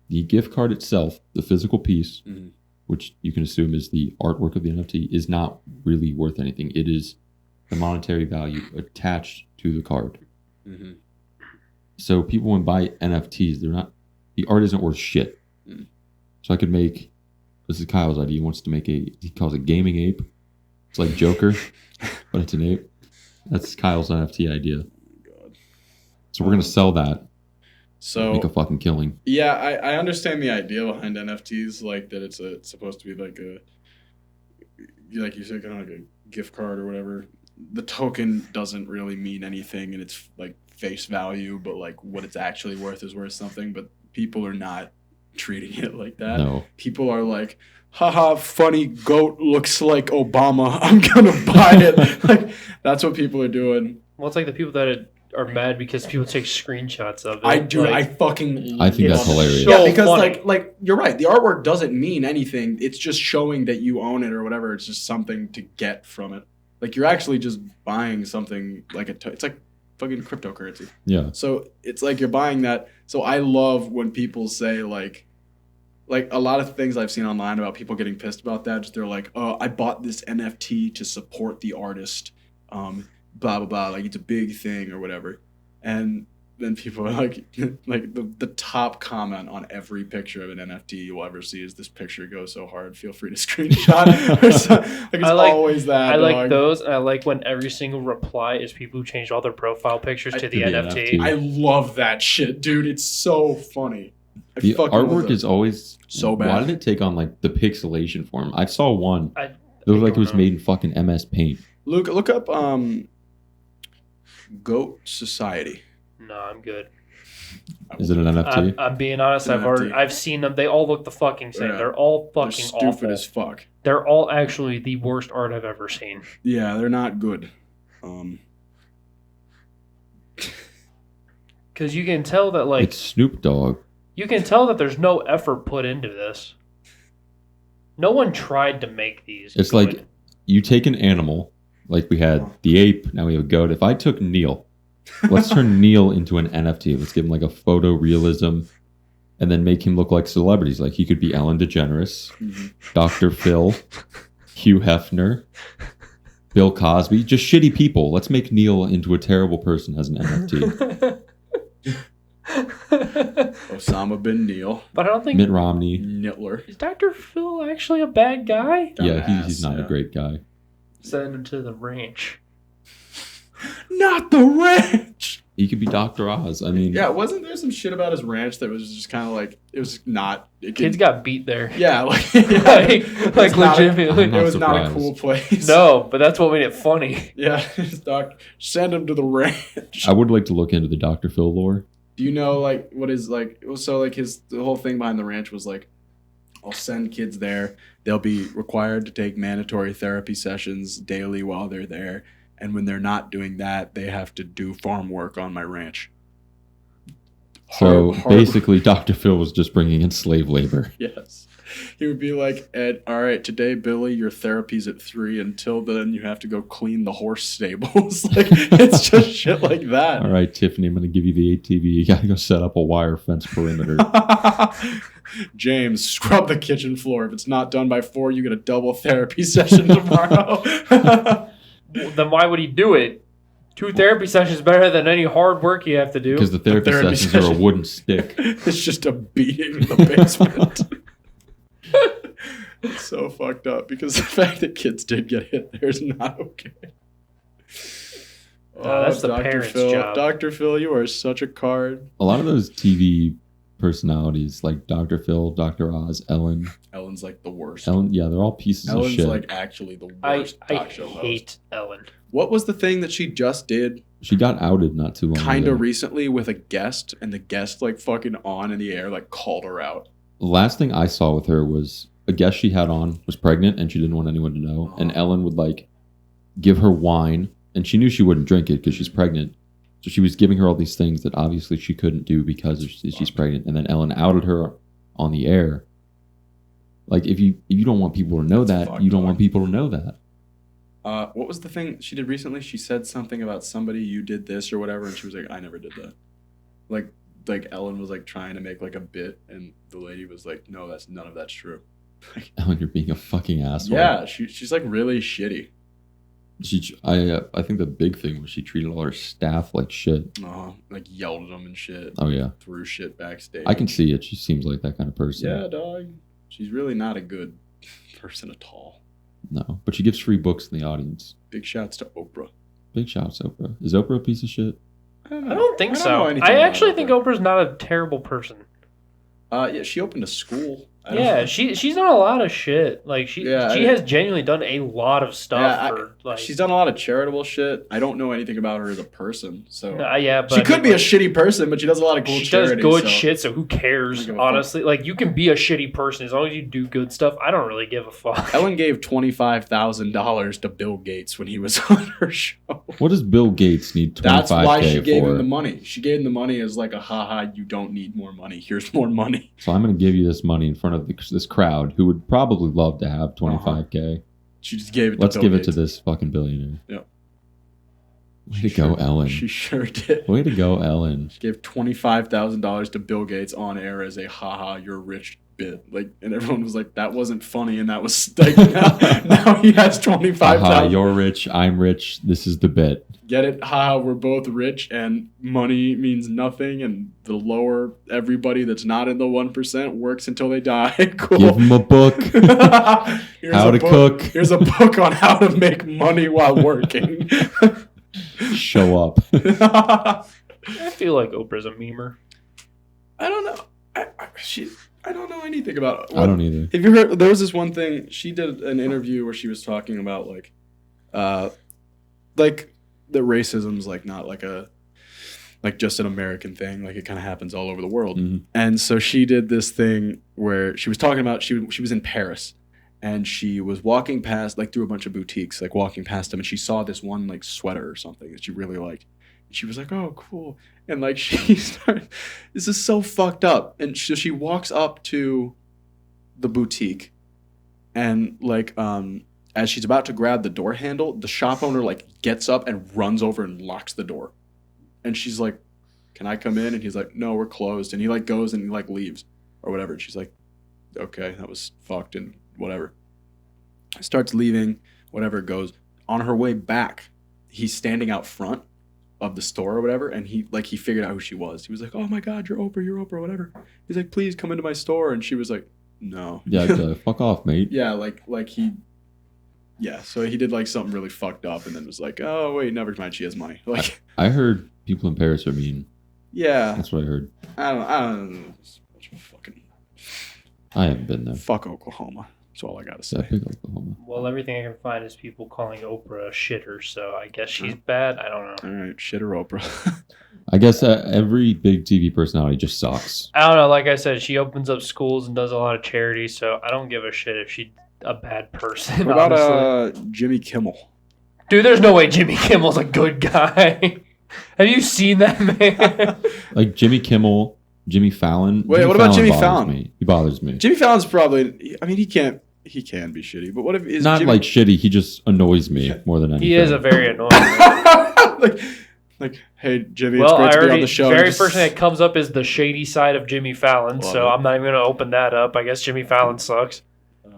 the gift card itself, the physical piece, Mhm. which you can assume is the artwork of the NFT, is not really worth anything. It is the monetary value attached to the card. Mhm. So people when buy NFTs, the art isn't worth shit. Mm. So I could make, this is Kyle's idea. He wants to make he calls it gaming ape. It's like Joker, but it's an ape. That's Kyle's NFT idea. God. So we're going to sell that. So Make a fucking killing. yeah, I understand the idea behind NFTs, like that it's supposed to be like like you said, kind of like a gift card or whatever. The token doesn't really mean anything, and it's like face value, but like what it's actually worth is worth something. But people are not treating it like that. No. People are like, haha, funny goat looks like Obama. I'm gonna buy it. Like that's what people are doing. Well, it's like the people that are mad because people take screenshots of it. I do. Like, I fucking. I think that's it's hilarious. so Yeah, because funny. like you're right. The artwork doesn't mean anything. It's just showing that you own it or whatever. It's just something to get from it. Like you're actually just buying something like it's like fucking cryptocurrency. Yeah. So it's like you're buying that. So I love when people say like a lot of things I've seen online about people getting pissed about that. Just they're like, oh, I bought this NFT to support the artist. Blah blah blah. Like it's a big thing or whatever. And then people are like the top comment on every picture of an NFT you'll ever see is this picture goes so hard. Feel free to screenshot. Or so, like it's always that. I like dog. those, and I like when every single reply is people who changed all their profile pictures to the the NFT. NFT. I love that shit, dude. It's so funny. I The fucking love artwork it. is always So Why bad. did it take on like the pixelation form? I saw one. I It looked like it don't was know. made in fucking MS Paint. Look up Goat Society. No, I'm good. Is it an NFT? I'm being honest. It's an NFT. I've seen them. They all look the fucking same. Yeah. They're all They're fucking stupid awful. as fuck. They're all actually the worst art I've ever seen. Yeah, they're not good. Because you can tell that, like, It's Snoop Dogg. you can tell that there's no effort put into this. No one tried to make these. It's good. like you take an animal, like we had the ape, now we have a goat. If I took Neil, let's turn Neil into an NFT. Let's give him like a photorealism and then make him look like celebrities. Like he could be Ellen DeGeneres, Mhm. Dr. Phil, Hugh Hefner, Bill Cosby. Just shitty people. Let's make Neil into a terrible person as an NFT. Osama bin Neil. But I don't think Mitt Romney. Nittler. is Dr. Phil actually a bad guy. Yeah, Dumbass, he's not a yeah. great guy. Send him to the ranch. Not the ranch. He could be Dr. Oz. I mean, Yeah, wasn't there some shit about his ranch that was just kind of like it was not? It Kids got beat there. yeah, like like it's not a- legitimately. I'm it was not a surprised. cool place. No, but that's what made it funny. Yeah, just send him to the ranch. I would like to look into the Dr. Phil lore. Do you know like what is like? So like the whole thing behind the ranch was like, I'll send kids there. They'll be required to take mandatory therapy sessions daily while they're there, and when they're not doing that, they have to do farm work on my ranch. So Hard- basically, Dr. Phil was just bringing in slave labor. Yes. He would be like, Ed, all right, today, Billy, your therapy's at 3. Until then, you have to go clean the horse stables. Like, it's just shit like that. All right, Tiffany, I'm going to give you the ATV. You got to go set up a wire fence perimeter. James, scrub the kitchen floor. If it's not done by 4, you get a double therapy session tomorrow. Then why would he do it? 2 therapy sessions is better than any hard work you have to do. Because the therapy therapy sessions are a session. wooden stick. It's just a beating in the basement. It's so fucked up because the fact that kids did get hit there is not okay. That's the parents' Phil. job. Dr. Phil, you are such a card. A lot of those TV personalities, like Dr. Phil, Dr. Oz, Ellen. Ellen's like the worst. Ellen, yeah, they're all pieces of Ellen's shit. like actually the I worst talk show host. hate Ellen. What was the thing that she just did She got outed not too long kind ago. of recently with a guest, and the guest like fucking on in the air like called her out? The last thing I saw with her was a guest she had on was pregnant and she didn't want anyone to know. And Ellen would like give her wine, and she knew she wouldn't drink it because she's pregnant. So she was giving her all these things that obviously she couldn't do because she's pregnant. And then Ellen outed her on the air. Like if you don't want people to know that, you don't want people to know that. What was the thing she did recently? She said something about somebody, you did this or whatever, and she was like, I never did that. Like Ellen was like trying to make like a bit, and the lady was like, no, none of that's true. Ellen, you're being a fucking asshole. Yeah, she's like really shitty. I think the big thing was she treated all her staff like shit. Like yelled at them and shit. Oh yeah, Threw shit backstage. I can see it. She seems like that kind of person. Yeah, dog. She's really not a good person at all. No, but she gives free books in the audience. Big shouts to Oprah. Big shouts to Oprah. Is Oprah a piece of shit? I don't think know so. anything I about actually think Oprah's not a terrible person. Yeah, she opened a school. Yeah, she's done a lot of shit. Like she has genuinely done a lot of stuff. She's done a lot of charitable shit. I don't know anything about her as a person, so yeah, but she could be a shitty person, but she does a lot of cool charity. She does good shit, so who cares? Honestly, like you can be a shitty person as long as you do good stuff. I don't really give a fuck. Ellen gave $25,000 to Bill Gates when he was on her show. What does Bill Gates need $25K for? That's why she gave him the money. She gave him the money as like a haha. You don't need more money. Here's more money. So I'm going to give you this money in front of this crowd who would probably love to have $25K. She just gave it. Let's give it to this fucking billionaire. Yep. Way to go, Ellen. She sure did. Way to go, Ellen. She gave $25,000 to Bill Gates on air as a haha, you're rich bit. Like, and everyone was like, that wasn't funny, and that was like now he has $25,000. You're rich, I'm rich. This is the bit. Get it? Haha, we're both rich, and money means nothing, and the lower everybody that's not in the 1% works until they die. Cool. Give them a book. How to cook. Here's a book on how to make money while working. Show up. I feel like Oprah's a memer. I don't know. I don't know anything about. I don't either. Have you heard? There was this one thing she did an interview where she was talking about like that racism's like not like just an American thing. Like it kind of happens all over the world. Mm-hmm. And so she did this thing where she was talking about she was in Paris. And she was walking past, like, through a bunch of boutiques, like, walking past them. And she saw this one, like, sweater or something that she really liked. And she was like, oh, cool. And, like, she started, this is so fucked up. And so she walks up to the boutique. And, like, as she's about to grab the door handle, the shop owner, like, gets up and runs over and locks the door. And she's like, can I come in? And he's like, no, we're closed. And he, like, goes and he, like, leaves or whatever. And she's like, okay, that was fucked and whatever. Starts leaving, whatever, goes. On her way back, he's standing out front of the store or whatever, and he figured out who she was. He was like, oh my God, you're Oprah, whatever. He's like, please come into my store. And she was like, no. Yeah, fuck off, mate. Yeah, so he did like something really fucked up and then was like, oh wait, never mind, she has money. Like I heard people in Paris are mean. Yeah. That's what I heard. I don't know. I haven't been there. Fuck Oklahoma. That's all I gotta say. Yeah, pick Oklahoma. Well, everything I can find is people calling Oprah a shitter, so I guess she's bad. I don't know. All right, shitter Oprah. I guess every big TV personality just sucks. I don't know. Like I said, she opens up schools and does a lot of charity, so I don't give a shit if she's a bad person. What about Jimmy Kimmel? Dude, there's no way Jimmy Kimmel's a good guy. Have you seen that man? Like Jimmy Kimmel, Jimmy Fallon. Wait, what about Jimmy Fallon? He bothers me. Jimmy Fallon's probably. I mean, he can be shitty, but what if is not Jimmy, like shitty? He just annoys me more than anything. He is a very annoying. like, hey Jimmy, it's great to be on the show. The very first thing that comes up is the shady side of Jimmy Fallon, so I'm not even going to open that up. I guess Jimmy Fallon sucks.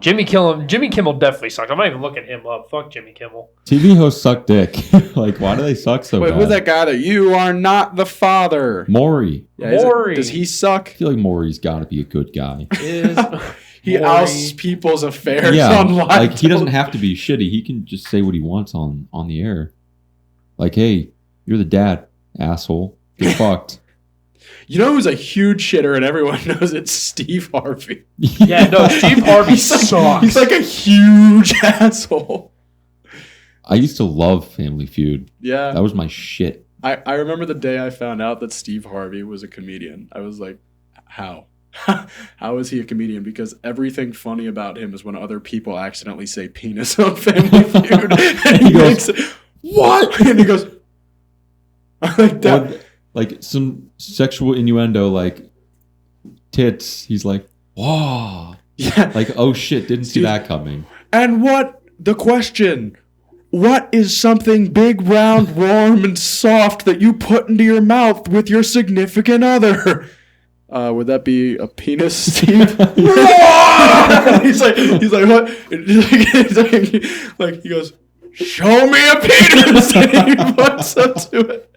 Jimmy Kimmel definitely sucks. I'm not even looking him up. Fuck Jimmy Kimmel. TV hosts suck dick. Like, why do they suck so bad? Wait, who's that guy that you are not the father? Maury. Yeah, Maury. Does he suck? I feel like Maury's got to be a good guy. He Maury. ousts people's affairs Yeah, on live. like he doesn't have to be shitty. He can just say what he wants on the air. Like, hey, you're the dad, asshole. Get fucked. You know who's a huge shitter and everyone knows it's Steve Harvey. Yeah, no, Steve Harvey He's like, sucks. he's like a huge asshole. I used to love Family Feud. Yeah. That was my shit. I remember the day I found out that Steve Harvey was a comedian. I was like, how? How is he a comedian? Because everything funny about him is when other people accidentally say penis on Family Feud. And he goes, what? And he goes, like that. Or, like some sexual innuendo, like tits. He's like, whoa. Yeah. Like, oh shit, didn't see that coming. And the question, what is something big, round, warm, and soft that you put into your mouth with your significant other? Would that be a penis, Steve? he's like, what? He goes, show me a penis. And he puts up to it.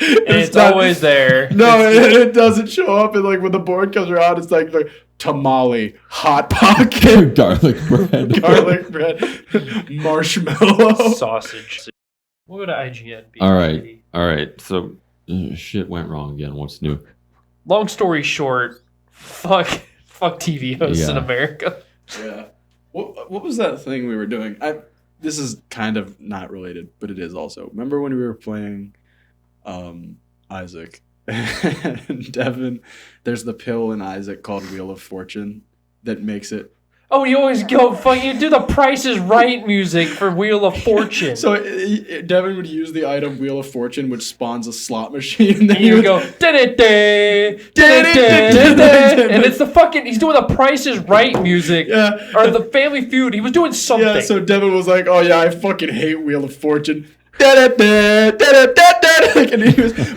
And it's always there. No, it doesn't show up. And like when the board comes around, it's like tamale, hot pocket, Garlic bread. garlic bread, marshmallow, Sausage. What would IGN be? All right. So shit went wrong again. What's new? Long story short, fuck TV hosts in Yeah. America. Yeah. What was that thing we were doing? This is kind of not related, but it is also. Remember when we were playing Isaac and Devin? There's the pill in Isaac called Wheel of Fortune that makes it. Oh, you always go fuck. You do the Price is Right music for Wheel of Fortune. So Devin would use the item Wheel of Fortune, which spawns a slot machine. and you go da-da-da, da-da-da, and it's the fucking. He's doing the Price is Right music. Yeah. Or the Family Feud. He was doing something. Yeah, so Devin was like, "Oh yeah, I fucking hate Wheel of Fortune." And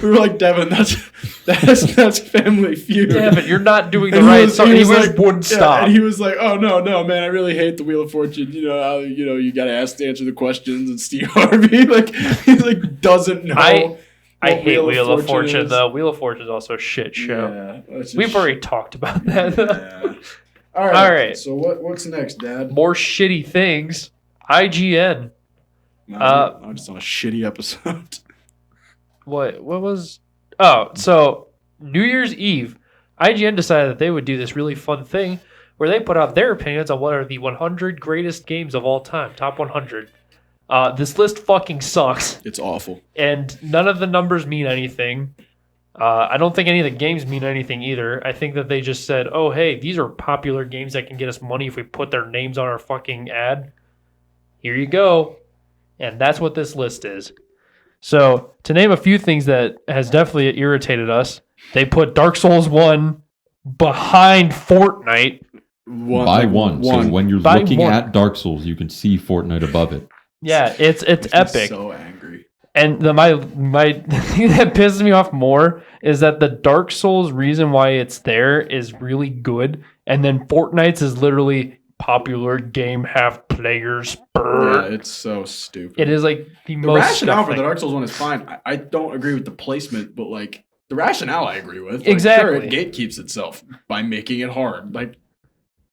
we were like, "Devin, that's Family Feud." Devin, you're not doing the And right song. He like, wouldn't stop. And he was like, "Oh no, man, I really hate the Wheel of Fortune. You know how you gotta ask to answer the questions." And Steve Harvey, like, he like doesn't know. I hate Wheel of Fortune is. though. Wheel of Fortune is also a shit show. Yeah, that's We've just already talked about that. Yeah. All right. So what's next, Dad? More shitty things. IGN. I'm just on a shitty episode. What was? Oh, so New Year's Eve, IGN decided that they would do this really fun thing where they put out their opinions on what are the 100 greatest games of all time, top 100. This list fucking sucks, It's awful. and none of the numbers mean anything. I don't think any of the games mean anything either. I think that they just said, oh, hey, these are popular games that can get us money if we put their names on our fucking ad. Here you go. And that's what this list is. So, to name a few things that has definitely irritated us, they put Dark Souls 1 behind Fortnite. By one. So when you're By looking one. at Dark Souls, you can see Fortnite above it. Yeah, it's Makes me epic. So angry. And my the thing that pisses me off more is that the Dark Souls reason why it's there is really good, and then Fortnite's is literally popular game have players. Yeah, it's so stupid. It is like the The most rationale for stuff the like- Dark Souls one is fine. I don't agree with the placement, but like the rationale I agree with. Like, Exactly. Sure, it gatekeeps itself by making it hard. Like,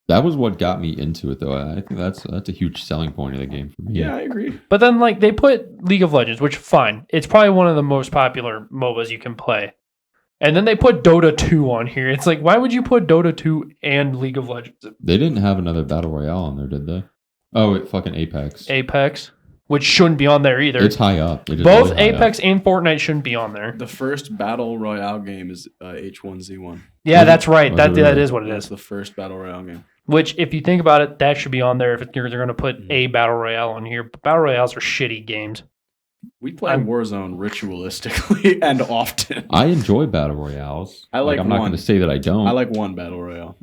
That was what got me into it, though. I think that's a huge selling point of the game for me. yeah, I agree. But then like they put League of Legends, which fine, it's probably one of the most popular MOBAs you can play. And then they put Dota 2 on here. It's like, why would you put Dota 2 and League of Legends? They didn't have another battle royale on there, did they? Oh, wait, fucking Apex. Apex, which shouldn't be on there either. It's high up. It is Both really high up. Apex and Fortnite shouldn't be on there. The first battle royale game is H1Z1. Yeah, that's right. Oh, That really? is what it That's is. the first battle royale game. Which, if you think about it, that should be on there if they're going to put Mm-hmm. a battle royale on here. But battle royales are shitty games. We play Warzone ritualistically and often. I enjoy battle royales. I like I'm not one. going to say that I don't. I like one battle royale.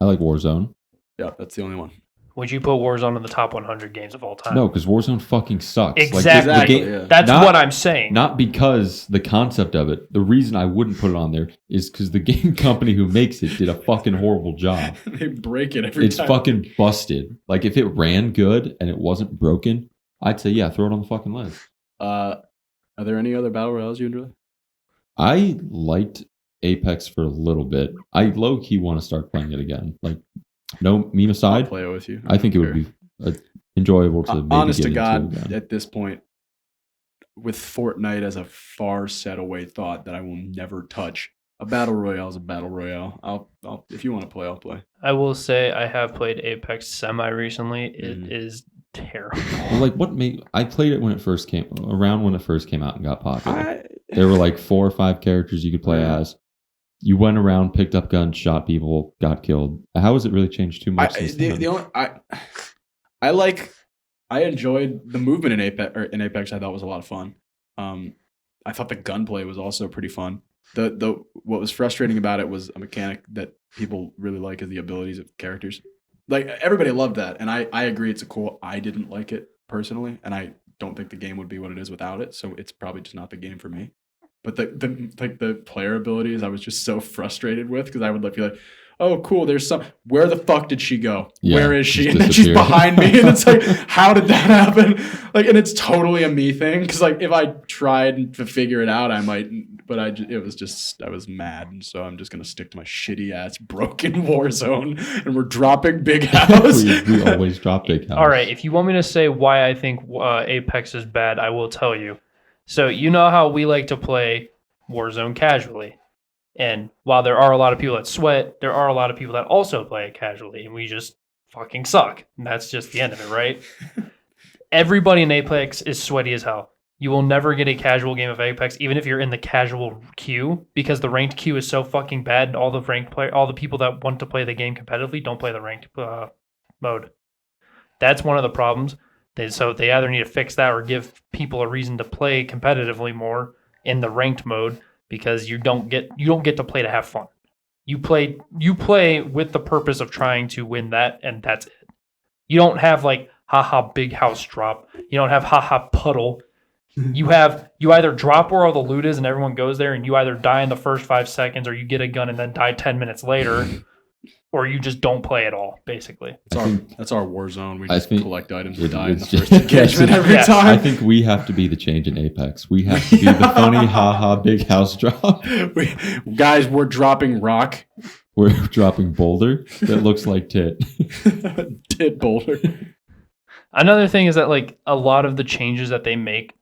I like Warzone. Yeah, that's the only one. Would you put Warzone in the top 100 games of all time? No, because Warzone fucking sucks. Exactly. Like, the game, yeah. That's Not- what I'm saying. Not because the concept of it. The reason I wouldn't put it on there is because the game company who makes it did a fucking horrible job. They break it every It's time. fucking busted. Like, if it ran good and it wasn't broken, I'd say, yeah, throw it on the fucking list. Are there any other battle royales you enjoy? I liked Apex for a little bit. I low-key want to start playing it again. Like, No meme I'll aside, play it with you. I think it would don't be enjoyable to care. maybe Honest get to God, into again. at this point, with Fortnite as a far set away thought that I will never touch, a battle royale is a battle royale. I'll if you want to play, I'll play. I will say I have played Apex semi recently. Mhm. It is terrible. Well, like what made I played it when it first came out and got popular. I, There were like 4 or 5 characters you could play Yeah. as. You went around, picked up guns, shot people, got killed. How has it really changed too much since then? the only I enjoyed the movement in Apex. I thought was a lot of fun. I thought the gunplay was also pretty fun. The what was frustrating about it was a mechanic that people really like is the abilities of characters. Like everybody loved that, and I agree it's a cool. I didn't like it personally, and I don't think the game would be what it is without it. So it's probably just not the game for me. But the player abilities, I was just so frustrated with because I would be like, oh, cool. There's some. Where the fuck did she go? Yeah, Where is she? just And then she's disappeared. behind me, and it's like, how did that happen? Like, and it's totally a me thing because like if I tried to figure it out, I might. But I was mad, and so I'm just gonna stick to my shitty ass broken Warzone, and we're dropping Big House. we always drop big house. All right, if you want me to say why I think Apex is bad, I will tell you. So you know how we like to play Warzone casually. And while there are a lot of people that sweat, there are a lot of people that also play it casually, and we just fucking suck. And that's just the end of it, right? Everybody in Apex is sweaty as hell. You will never get a casual game of Apex, even if you're in the casual queue, because the ranked queue is so fucking bad. And all the people that want to play the game competitively don't play the ranked mode. That's one of the problems. So they either need to fix that or give people a reason to play competitively more in the ranked mode, because you don't get to play to have fun. You play with the purpose of trying to win that, and that's it. You don't have like haha big house drop. You don't have haha puddle. You either drop where all the loot is and everyone goes there, and you either die in the first 5 seconds, or you get a gun and then die 10 minutes later, or you just don't play at all, basically. That's our Warzone. We just collect items and die in the it's first just- engagement every Yeah. time. I think we have to be the change in Apex. We have to be the funny haha big house drop. Guys, we're dropping rock. We're dropping boulder that looks like tit. Tit boulder. Another thing is that like a lot of the changes that they make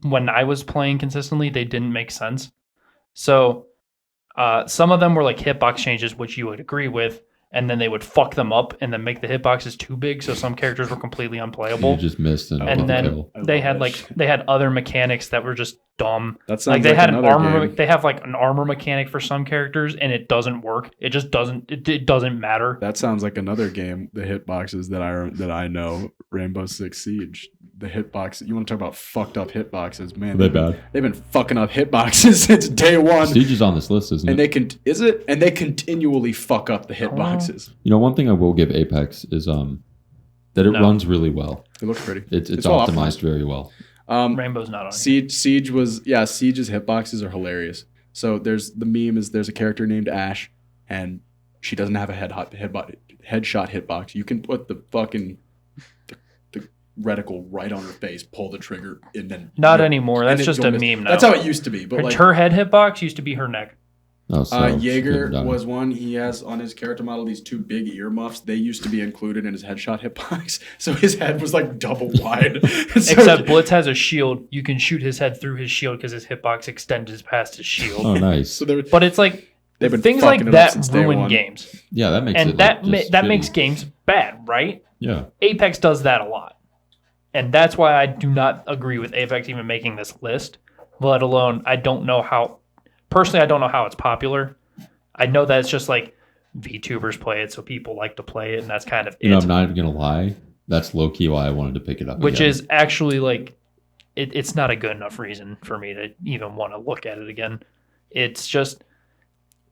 when I was playing consistently, they didn't make sense. So some of them were like hitbox changes, which you would agree with, and then they would fuck them up and then make the hitboxes too big, so some characters were completely unplayable. You just missed an And then kill. they had they had other mechanics that were just dumb. That sounds Like they had an another armor. game. They have like an armor mechanic for some characters, and it doesn't work. It just doesn't. It doesn't matter. That sounds like another game. The hitboxes that I know, Rainbow Six Siege. The hitbox. You want to talk about fucked up hitboxes, man? Are they bad? They've been fucking up hitboxes since day one. Siege is on this list, isn't And it? they continually fuck up the hitboxes. You know, one thing I will give Apex is that it No. runs really well. It looks pretty. It's well optimized very well. Rainbow's not on. Siege's hitboxes are hilarious. So there's a character named Ash, and she doesn't have a headshot hitbox. You can put the fucking the reticle right on her face, pull the trigger, and then Not anymore. and That's then just you'll a miss. meme now. That's how it used to be. But her head hitbox used to be her neck. Oh, so Jaeger shouldn't die. was one. He has on his character model these 2 big earmuffs. They used to be included in his headshot hitbox, so his head was like double wide. So- Except Blitz has a shield. You can shoot his head through his shield because his hitbox extends past his shield. Oh, nice. so there, But it's like They've been things like fucking it up that since day ruin one. games, Yeah, that makes and it that like, just that shitty. makes games bad, right? Yeah. Apex does that a lot, and that's why I do not agree with Apex even making this list. Let alone, I don't know how it's popular. I know that it's just like VTubers play it, so people like to play it, and that's kind of You know, it. I'm not even gonna lie. That's low key why I wanted to pick it up. Which again. is actually like, it's not a good enough reason for me to even want to look at it again. It's just,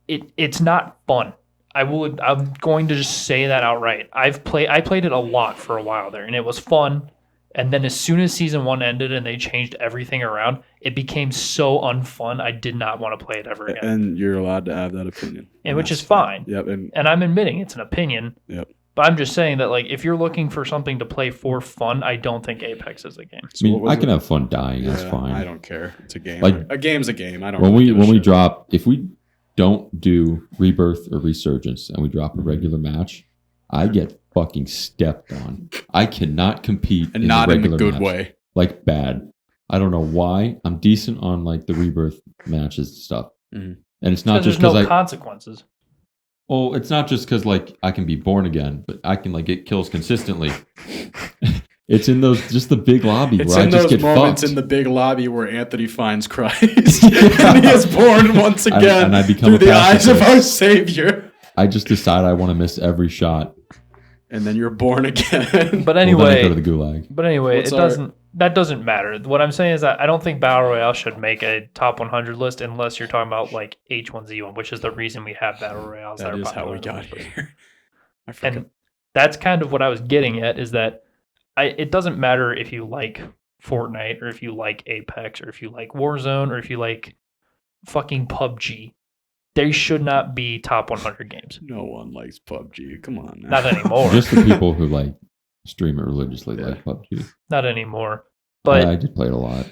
it's not fun. I'm going to just say that outright. I played it a lot for a while there, and it was fun. And then as soon as season 1 ended and they changed everything around, it became so unfun. I did not want to play it ever again. and you're allowed to have that opinion, And which that's is fine. Yep, and And I'm admitting it's an opinion. Yep. But I'm just saying that like if you're looking for something to play for fun, I don't think Apex is the game. I mean, what was I can it? have fun dying. That's Yeah, fine. I don't care. It's a game. Like, a game's a game. I don't. when really we give a when we shit. drop, if we don't do Rebirth or Resurgence and we drop a regular match, I get fucking stepped on. I cannot compete And not the in the regular good match. way. Like bad. I don't know why. I'm decent on like the rebirth matches and stuff. Mhm. And it's not Because just there's no because consequences. well, it's not just because like I can be born again, but I can like get kills consistently. It's in those just the big lobby It's where I in just those get moments fucked. in the big lobby where Anthony finds Christ and he is born once again And I become through a the eyes of pacifist. our Savior. I just decide I want to miss every shot. And then you're born again. But Well, then I anyway, go to the gulag. it doesn't. That doesn't matter. What I'm saying is that I don't think Battle Royale should make a top 100 list unless you're talking about like H1Z1, which is the reason we have Battle Royales. That are is how popular we in the got first place. here. I forgot. And that's kind of what I was getting at is that it doesn't matter if you like Fortnite or if you like Apex or if you like Warzone or if you like fucking PUBG. They should not be top 100 games. No one likes PUBG. Come on now. Not anymore. Just the people who like stream it religiously Yeah. like PUBG. Not anymore. But I did play it a lot.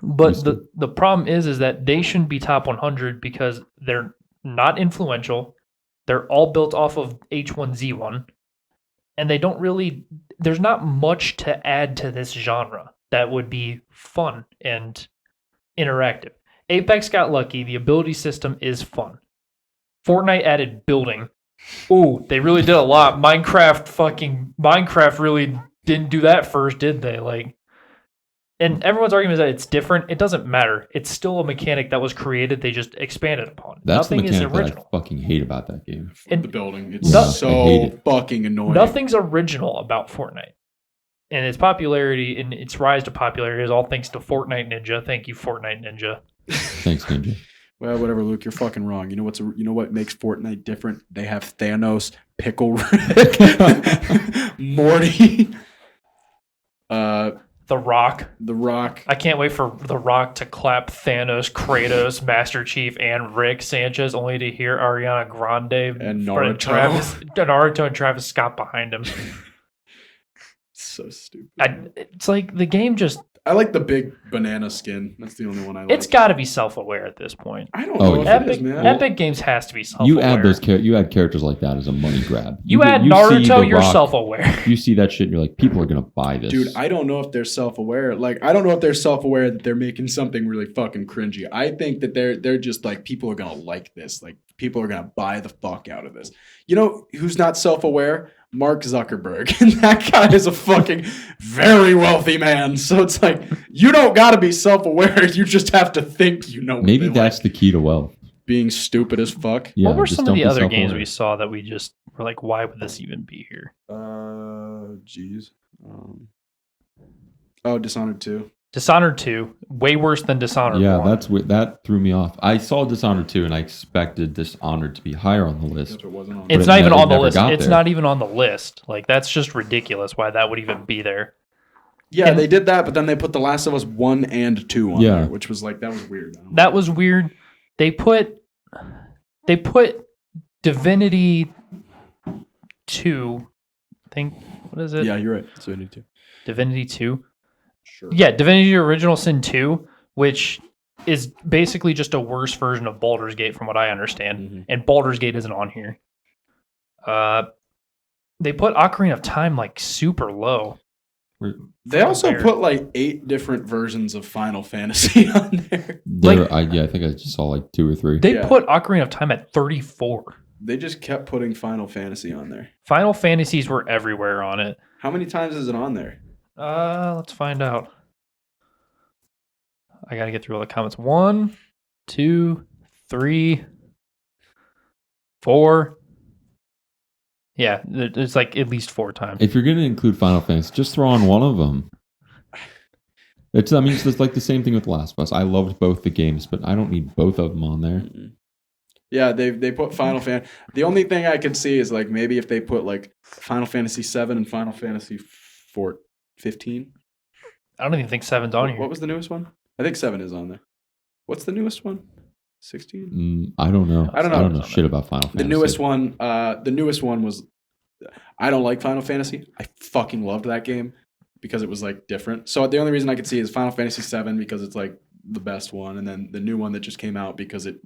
But Used to. the problem is that they shouldn't be top 100 because they're not influential. They're all built off of H1Z1, and they don't really. There's not much to add to this genre that would be fun and interactive. Apex got lucky. The ability system is fun. Fortnite added building. Ooh, they really did a lot. Minecraft really didn't do that first, did they? Like. And everyone's argument is that it's different. It doesn't matter. It's still a mechanic that was created. They just expanded upon. That's Nothing the is mechanic original. that I fucking hate about that game. And The building. It's Yeah, I hate so it. fucking annoying. nothing's original about Fortnite. And its popularity and its rise to popularity is all thanks to Fortnite Ninja. Thank you, Fortnite Ninja. Thanks, Ninja. Well, whatever, Luke. You're fucking wrong. You know what makes Fortnite different? They have Thanos, Pickle Rick, Morty, The Rock. The Rock. I can't wait for The Rock to clap Thanos, Kratos, Master Chief, and Rick Sanchez, only to hear Ariana Grande And Naruto and Travis Scott behind him. So stupid. It's like the game just. I like the big banana skin. That's the only one I like. It's got to be self-aware at this point. I don't Oh, know yeah. if it is, man. Epic Games has to be self-aware. You add characters like that as a money grab. You add see Naruto, The you're Rock, self-aware. You see that shit and you're like, people are gonna buy this. Dude, I don't know if they're self-aware. Like, I don't know if they're self-aware that they're making something really fucking cringy. I think that they're just like, people are gonna like this. Like, people are gonna buy the fuck out of this. You know who's not self-aware? Mark Zuckerberg. And that guy is a fucking very wealthy man. So it's like, you don't gotta be self-aware. You just have to think you know what Maybe they that's like. the key to wealth. Being stupid as fuck. Yeah, what were just some of don't the be other games self-aware. we saw that we just were like, why would this even be here? Jeez. Dishonored 2. Dishonored 2, way worse than Dishonored Yeah, 1. that threw me off. I saw Dishonored 2 and I expected Dishonored to be higher on the list. That's what wasn't on. It's it not even never- on the never list. got It's there. not even on the list. Like, that's just ridiculous why that would even be there. Yeah, And- they did that, but then they put The Last of Us 1 and 2 on Yeah. there, which was like, that was weird. I don't That know. was weird. They put Divinity 2, I think, what is it? Yeah, you're right. So I need to. Divinity 2. Sure. Yeah, Divinity Original Sin 2, which is basically just a worse version of Baldur's Gate from what I understand. Mhm. And Baldur's Gate isn't on here. They put Ocarina of Time like super low. They also Weird. put like 8 different versions of Final Fantasy on there. I think I just saw like 2 or 3. They Yeah. put Ocarina of Time at 34. They just kept putting Final Fantasy on there. Final Fantasies were everywhere on it. How many times is it on there? Let's find out. I gotta get through all the comments. 1, 2, 3, 4. Yeah, it's like at least 4 times. If you're gonna include Final Fantasy, just throw on one of them. It's like the same thing with The Last of Us. I loved both the games, but I don't need both of them on there. Yeah, they put Final Fantasy. The only thing I could see is like maybe if they put like Final Fantasy 7 and Final Fantasy 15. I don't even think 7's on here. What was the newest one? I think 7 is on there. What's the newest one? 16? I don't know. I don't know. I don't know shit about Final Fantasy. The newest one was. I don't like Final Fantasy. I fucking loved that game because it was like different. So the only reason I could see is Final Fantasy 7 because it's like the best one, and then the new one that just came out because it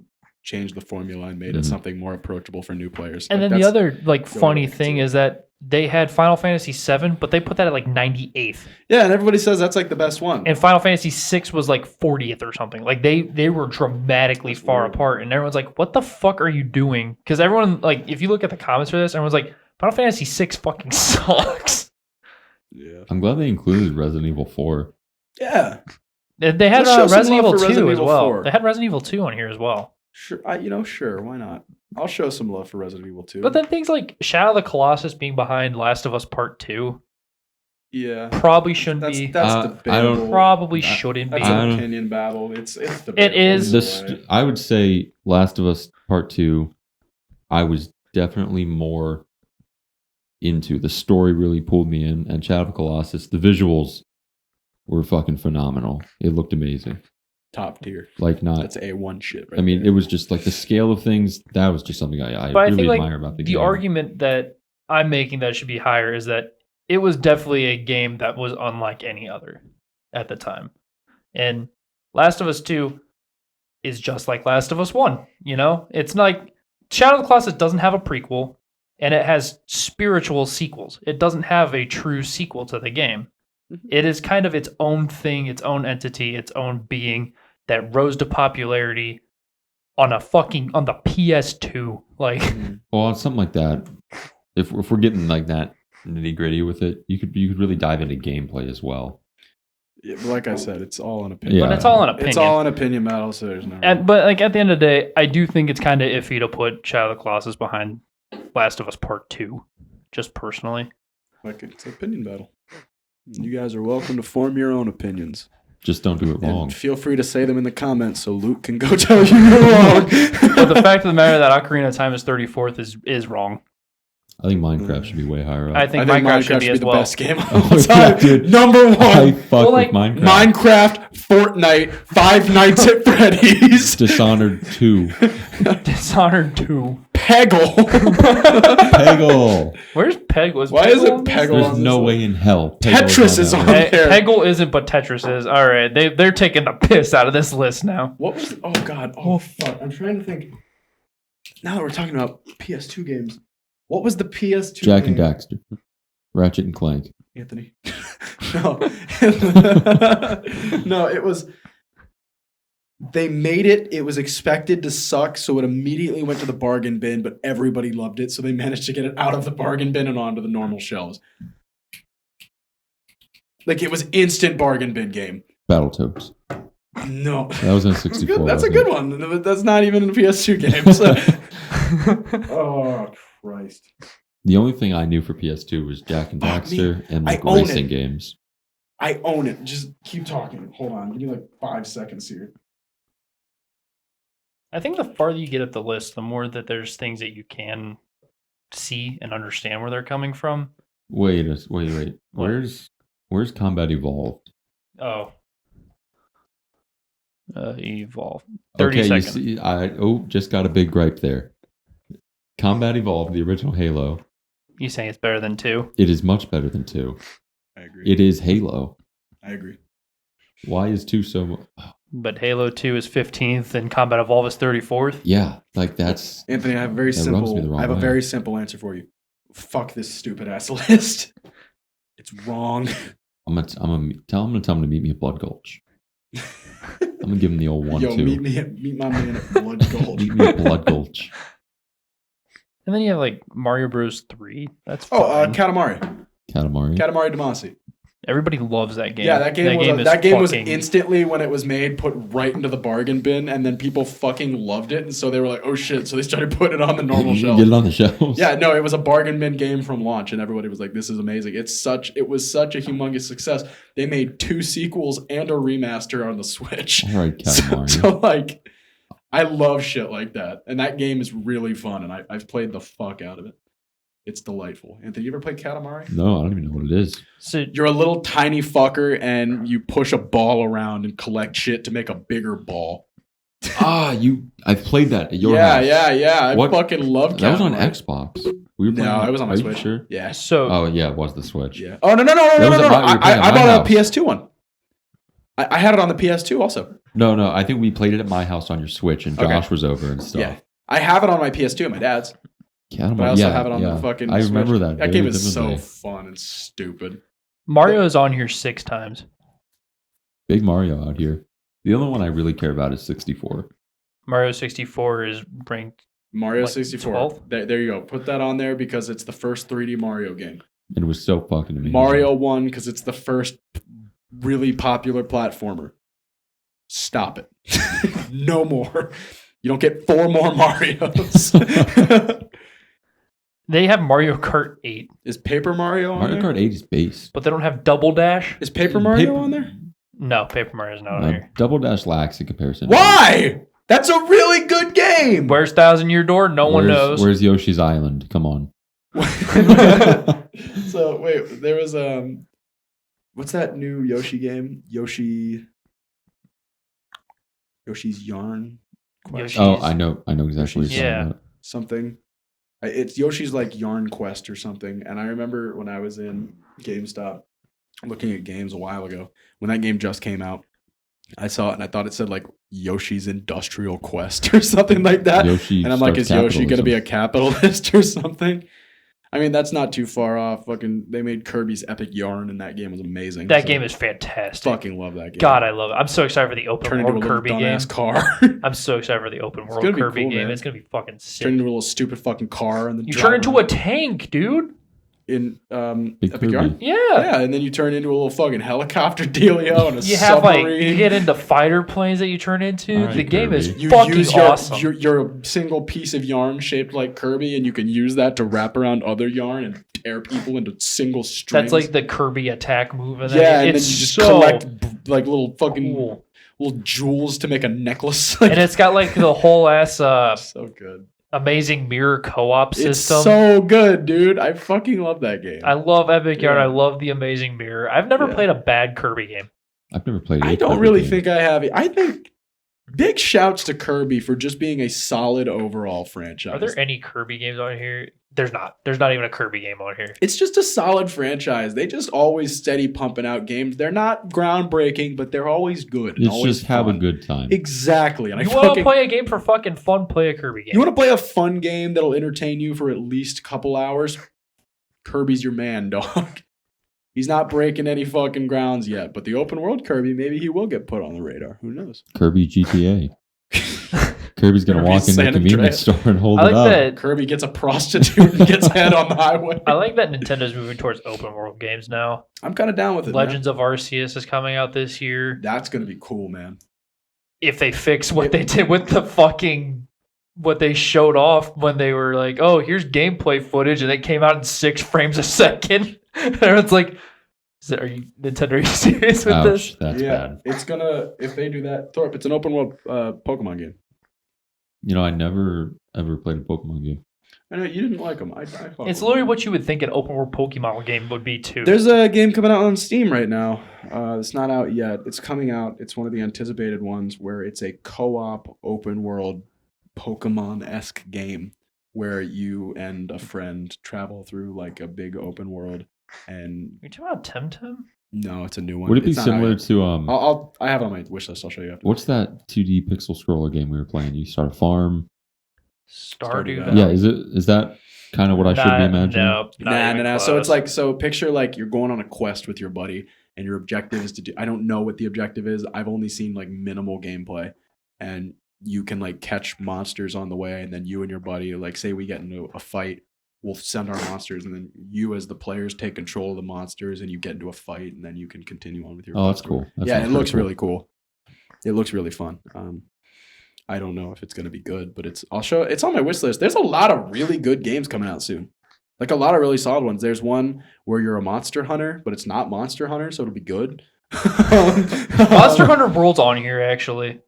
changed the formula and made it something more approachable for new players. And Like, then the that's- other like funny thing is that they had Final Fantasy VII, but they put that at like 98th, yeah, and everybody says that's like the best one. and Final Fantasy VI was like 40th or something. Like they were dramatically far apart, and everyone's like, "What the fuck are you doing?" Because everyone like, if you look at the comments for this, everyone's like, "Final Fantasy VI fucking sucks." Yeah, I'm glad they included Resident Evil 4. yeah, They had Let's show some Resident love Evil for 2 Resident as Evil well. 4. They had Resident Evil 2 on here as well. sure. Sure, why not? I'll show some love for Resident Evil 2. But then things like Shadow of the Colossus being behind Last of Us Part 2 yeah, probably shouldn't that's be. debatable. I don't- Probably shouldn't be. That's I an don't- opinion battle. It's debatable. It is. either way. I would say Last of Us Part 2, I was definitely more into. The story really pulled me in, and Shadow of the Colossus, the visuals were fucking phenomenal. It looked amazing. Top tier. Like not, That's A1 shit. Right I mean, there. it was just like the scale of things. That was just something I But I really think, like, admire about the The game. argument that I'm making that it should be higher is that it was definitely a game that was unlike any other at the time. And Last of Us 2 is just like Last of Us 1, you know? It's like Shadow of the Colossus doesn't have a prequel and it has spiritual sequels. It doesn't have a true sequel to the game. It is kind of its own thing, its own entity, its own being that rose to popularity on the PS2. Like Well, on something like that, if we're getting like that nitty gritty with it, you could really dive into gameplay as well. Yeah, but like I said, it's all an opinion. Yeah. But it's all an opinion. It's all an opinion battle, so there's no. But like at the end of the day, I do think it's kind of iffy to put Shadow of the Colossus behind Last of Us Part 2, just personally. Like it's an opinion battle. You guys are welcome to form your own opinions. Just don't do it wrong. And feel free to say them in the comments so Luke can go tell you you're wrong. But the fact of the matter that Ocarina of Time is 34th is wrong. I think Minecraft should be way higher up. I think Minecraft should be as the well. best game of Oh, all time. yeah, dude. Number one. I fuck Well, like, with Minecraft. Minecraft, Fortnite, Five Nights at Freddy's, Dishonored 2. Dishonored 2. Peggle. Peggle. Where's Peg? Was Why Peggle is it on this? Peggle? There's on no this way in hell. Tetris is on that there. Peggle isn't, but Tetris is. All right, they're taking the piss out of this list now. What was? Oh God. Oh fuck. I'm trying to think. Now that we're talking about PS2 games, what was the PS2? Jack and game? Daxter. Ratchet and Clank. Anthony. No. No, it was. They made it. It was expected to suck, so it immediately went to the bargain bin. But everybody loved it, so they managed to get it out of the bargain bin and onto the normal shelves. Like it was instant bargain bin game. Battletoads. No, That was in that's 64. good. That's a wasn't good it? one. That's not even a PS2 game. So. Oh Christ! The only thing I knew for PS2 was Jack and Fuck Daxter and I like own racing it. games. I own it. Just keep talking. Hold on. Give me like 5 seconds here. I think the farther you get up the list, the more that there's things that you can see and understand where they're coming from. Wait. What? Where's Combat Evolved? Oh. Evolve. 30 Okay, seconds. you see, just got a big gripe there. Combat Evolved, the original Halo, You saying it's better than 2? it is much better than 2. I agree. It is Halo. I agree. Why is 2 so... But Halo 2 is 15th and Combat Evolve is 34th. Yeah, like that's... Anthony, I have a very That rubs me the simple. wrong I have a way. very simple answer for you. Fuck this stupid ass list. It's wrong. I'm gonna tell him to meet me at Blood Gulch. I'm gonna give him the old 1-2. Yo, meet my man at Blood Gulch. Meet me at Blood Gulch. And then you have like Mario Bros. 3. That's Oh, fine. Katamari. Katamari. Katamari Damacy. Everybody loves that game. Yeah, that game was fucking- instantly when it was made put right into the bargain bin, and then people fucking loved it, and so they were like, "Oh shit!" So they started putting it on the normal You shelf. Get it on the shelves. Yeah, no, it was a bargain bin game from launch, and everybody was like, "This is amazing!" It was such a humongous success. They made 2 sequels and a remaster on the Switch. All right, Katamari. So like, I love shit like that, and that game is really fun, and I've played the fuck out of it. It's delightful. Anthony, you ever played Katamari? No, I don't even know what it is. So You're a little tiny fucker, and you push a ball around and collect shit to make a bigger ball. I've played that at your Yeah, house. yeah. I What? fucking love Katamari. That was on Xbox. We were playing No, that- it was on my Are you Switch. Sure? Yeah. so Oh yeah, it was the Switch. Yeah. Oh no! was at we were playing I at bought my a house. PS2 one. I had it on the PS2 also. No. I think we played it at my house on your Switch, and Josh was over and stuff. Yeah. I have it on my PS2 and my dad's. Yeah, But I also have it on the fucking I Switch. remember that. That very game is so vividly. fun and stupid. Mario is on here 6 times. Big Mario out here. The only one I really care about is 64. Mario 64 is ranked Mario like 64. 12th? There you go. Put that on there because it's the first 3D Mario game. And it was so fucking amazing. Mario 1 because it's the first really popular platformer. Stop it. No more. You don't get 4 more Marios. They have Mario Kart 8, Is Paper Mario on Mario there? Kart 8 is base. but they don't have Double Dash. Is Paper Mario on there? No, Paper Mario's not on here. Double Dash lacks in comparison. Why? That's a really good game. Where's Thousand Year Door? No one knows. Where's Yoshi's Island? Come on. So wait, there was what's that new Yoshi game? Yoshi's Yarn Quest. Yoshi's- Oh, I know exactly what you're Yeah. talking about. Something. It's Yoshi's like Yarn Quest or something. And I remember when I was in GameStop looking at games a while ago, when that game just came out, I saw it and I thought it said like Yoshi's Industrial Quest or something like that. Yoshi And I'm like, is starts Yoshi going to be a capitalism. capitalist or something? I mean, that's not too far off. Fucking, they made Kirby's Epic Yarn, and that game was amazing. That So, game is fantastic. fucking love that game. God, I love it. I'm so excited for the open Turn into a world little Kirby game. dumbass car. I'm so excited for the open world gonna be Kirby cool, game. man. It's gonna be fucking sick. Turn into a little stupid fucking car, and then You turn into a tank, dude. in Big Epic Kirby. Yarn. Yeah. Yeah, and then you turn into a little fucking helicopter dealio and a You have like submarine. you get into fighter planes that you turn into. All right, the game is Kirby. You fucking use awesome. your single piece of yarn shaped like Kirby, and you can use that to wrap around other yarn and tear people into single strings. That's like the Kirby attack move. And yeah, and then you it's just so collect like little fucking cool. little jewels to make a necklace. And it's got like the whole ass so good. amazing mirror co-op It's system. so good, dude. I fucking love that game. I love Epic Yarn. Yeah. I love the amazing mirror. I've never Yeah. played a bad Kirby game. I've never played. I a don't Kirby really game. think I have. I think big shouts to Kirby for just being a solid overall franchise. Are there any Kirby games on here? There's not. There's not even a Kirby game on here. It's just a solid franchise. They just always steady pumping out games. They're not groundbreaking, but they're always good. And It's always just have a fun. good time. Exactly. And You I want to fucking, play a game for fucking fun? Play a Kirby game. you want to play a fun game that'll entertain you for at least a couple hours? Kirby's your man, dog. He's not breaking any fucking grounds yet, but the open world Kirby, maybe he will get put on the radar. Who knows? Kirby GTA. Kirby's gonna Kirby walk in the San convenience Andreas. store and hold I it like up. that. Kirby gets a prostitute and gets head on the highway. I like that Nintendo's moving towards open world games now. I'm kind of down with it. man. Legends of Arceus is coming out this year. That's gonna be cool, man. If they fix what they did with the fucking what they showed off when they were like, "Oh, here's gameplay footage," and it came out in 6 frames a second, and everyone's like, "Are you Nintendo? Are you serious with this?" Ouch, that's yeah, bad. it's gonna if they do that. Thorpe, it's an open world Pokemon game. You know, I never ever played a Pokemon game. I know you didn't like them. I thought It's literally what you would think an open world Pokemon game would be too. There's a game coming out on Steam right now. It's not out yet. It's coming out. It's one of the anticipated ones where it's a co-op open world Pokemon-esque game where you and a friend travel through like a big open world. And You're talking about Temtem? no, it's a new one. Would it be It's not out similar yet. to I have it on my wish list. I'll show you after. what's that 2D pixel scroller game we were playing? You start a farm. Stardew Stardew Valley. Yeah, is that kind of what I should be imagining? No, not even Nah. So close. it's like picture like you're going on a quest with your buddy, and your objective is to do. I don't know what the objective is. I've only seen like minimal gameplay, and you can like catch monsters on the way, and then you and your buddy, like say we get into a fight, we'll send our monsters, and then you as the players take control of the monsters, and you get into a fight, and then you can continue on with your. Oh, that's story. cool. That Yeah, sounds it looks pretty really cool. It looks really fun. I don't know if it's gonna be good, but I'll show. It's on my wish list. There's a lot of really good games coming out soon. Like a lot of really solid ones. There's one where you're a monster hunter, but it's not Monster Hunter, so it'll be good. Monster Hunter World's on here actually.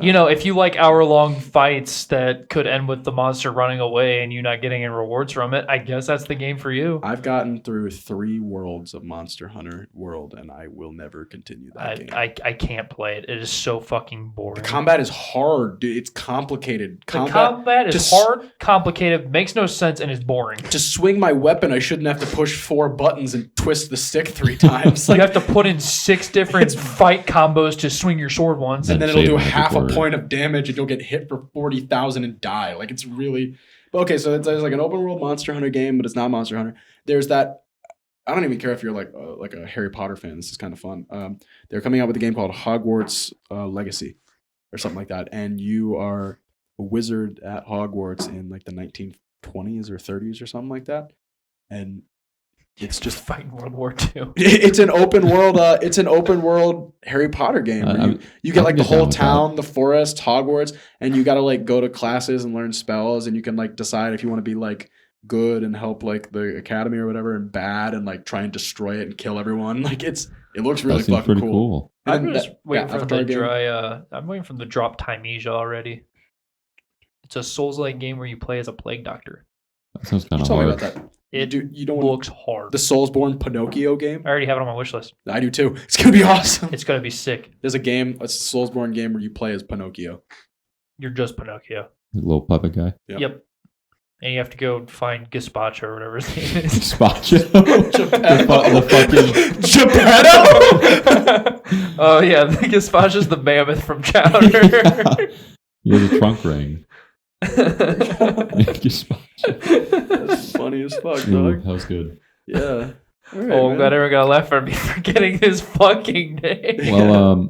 You know, if you like hour-long fights that could end with the monster running away and you not getting any rewards from it, I guess that's the game for you. I've gotten through 3 worlds of Monster Hunter World, and I will never continue that game. I can't play it. It is so fucking boring. The combat is hard, dude. It's complicated. The combat is hard, complicated, makes no sense, and is boring. To swing my weapon, I shouldn't have to push 4 buttons and twist the stick 3 times. You have to put in 6 different fight combos to swing your sword once. And then it'll do half a point of damage, and you'll get hit for 40,000 and die. Like, it's really... Okay, so it's like an open world Monster Hunter game, but it's not Monster Hunter. There's that... I don't even care if you're like a Harry Potter fan. This is kind of fun. They're coming out with a game called Hogwarts Legacy or something like that. And you are a wizard at Hogwarts in like the 1920s or 30s or something like that. And it's just fighting World War II. It's an open world Harry Potter game. Where you get like the whole town, the forest, Hogwarts, and you got to like go to classes and learn spells, and you can like decide if you want to be like good and help like the academy or whatever, and bad and like try and destroy it and kill everyone. Like it looks really fucking cool. I'm just waiting for I'm waiting for the drop Timesia already. It's a Souls-like game where you play as a plague doctor. That sounds kind of hard. hard. Tell me about that. You don't looks hard. The Soulsborne Pinocchio game? I already have it on my wish list. I do too. It's going to be awesome. It's going to be sick. There's a Soulsborne game where you play as Pinocchio. You're just Pinocchio. The little puppet guy. Yep. And you have to go find Gazpacho or whatever his name is. Gazpacho? the fucking... Geppetto? Oh, yeah. The Gazpacho's the mammoth from Chowder. He has a trunk ring. That's funny as fuck, dog. That was good. Yeah. Right, I'm glad everyone got left for me forgetting his fucking name. Well,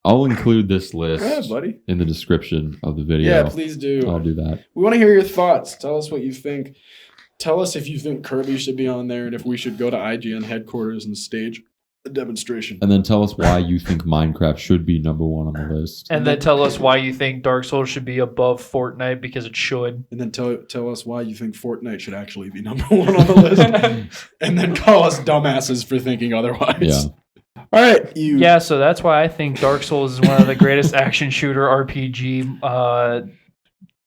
I'll include this list buddy. in the description of the video. Yeah, please do. I'll do that. We want to hear your thoughts. Tell us what you think. Tell us if you think Kirby should be on there and if we should go to IGN headquarters and stage a demonstration. And then tell us why you think Minecraft should be number 1 on the list. And then tell us why you think Dark Souls should be above Fortnite, because it should. And then tell us why you think Fortnite should actually be number 1 on the list. And then call us dumbasses for thinking otherwise. Yeah. All right. Yeah, so that's why I think Dark Souls is one of the greatest action shooter RPG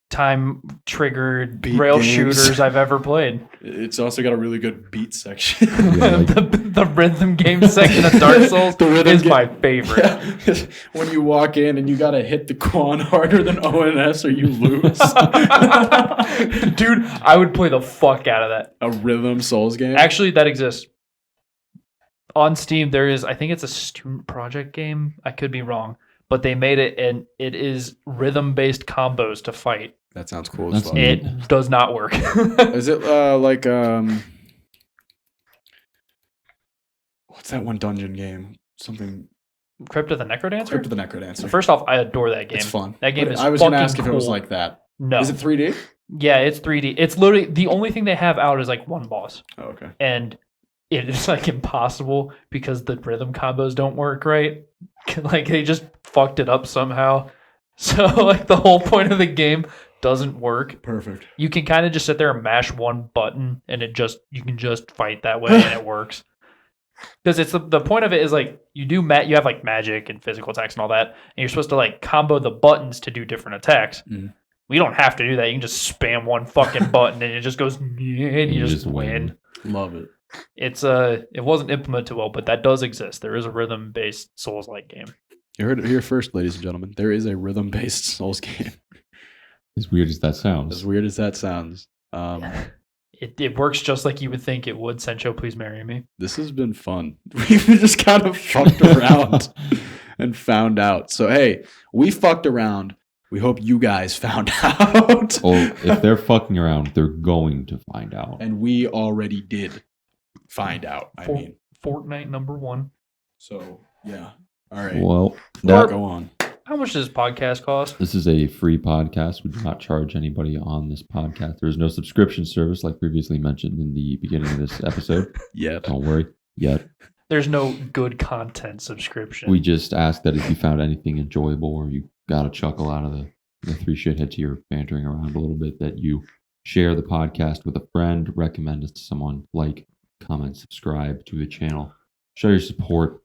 time triggered rail games. shooters I've ever played. It's also got a really good beat section. the rhythm game section of Dark Souls is my favorite. Yeah. When you walk in and you gotta hit the Quan harder than ONS or you lose. Dude, I would play the fuck out of that. A rhythm Souls game? Actually, that exists. On Steam, there is, I think it's a student project game. I could be wrong. But they made it, and it is rhythm-based combos to fight. That sounds cool. That's It does not work. Is it like what's that one dungeon game? Something Crypt of the Necrodancer? Crypt of the Necrodancer. First off, I adore that game. It's fun. That game is I was fucking gonna ask if it was cool. like that. No. Is it 3D? Yeah, it's 3D. It's literally the only thing they have out is like one boss. Oh, okay. And it is like impossible because the rhythm combos don't work right. Like they just fucked it up somehow. So like the whole point of the game doesn't work. Perfect. You can kind of just sit there and mash one button and you can just fight that way and it works. Because it's the point of it is like you have like magic and physical attacks and all that, and you're supposed to like combo the buttons to do different attacks. Mm. We don't have to do that. You can just spam one fucking button and it just goes and you just win. Love it. It wasn't implemented well, but that does exist. There is a rhythm-based Souls-like game. You heard it here first, ladies and gentlemen. There is a rhythm-based Souls game. As weird as that sounds. As weird as that sounds. It works just like you would think it would. Sencho, please marry me. This has been fun. We've just kind of fucked around and found out. So, hey, we fucked around. We hope you guys found out. Well, if they're fucking around, they're going to find out. And we already did find out. Fortnite number 1. So, yeah. All right. Well, go on. How much does this podcast cost? This is a free podcast. We do not charge anybody on this podcast. There is no subscription service like previously mentioned in the beginning of this episode. Yet. Don't worry. Yet. There's no good content subscription. We just ask that if you found anything enjoyable or you got a chuckle out of the 3 shitheads here bantering around a little bit, that you share the podcast with a friend, recommend it to someone, like, comment, subscribe to the channel, show your support.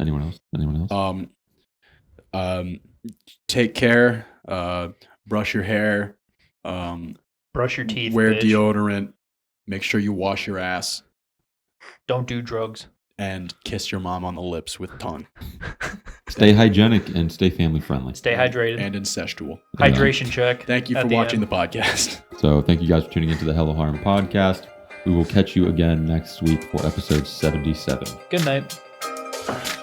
Anyone else? Take care. Brush your hair. Brush your teeth. Wear bitch. deodorant. Make sure you wash your ass. Don't do drugs. And kiss your mom on the lips with tongue. Stay hygienic and stay family friendly. Stay hydrated. And incestual. Hydration check. Thank you at for the watching end. the podcast. So thank you guys for tuning into the Hello Harem podcast. We will catch you again next week for episode 77. Good night.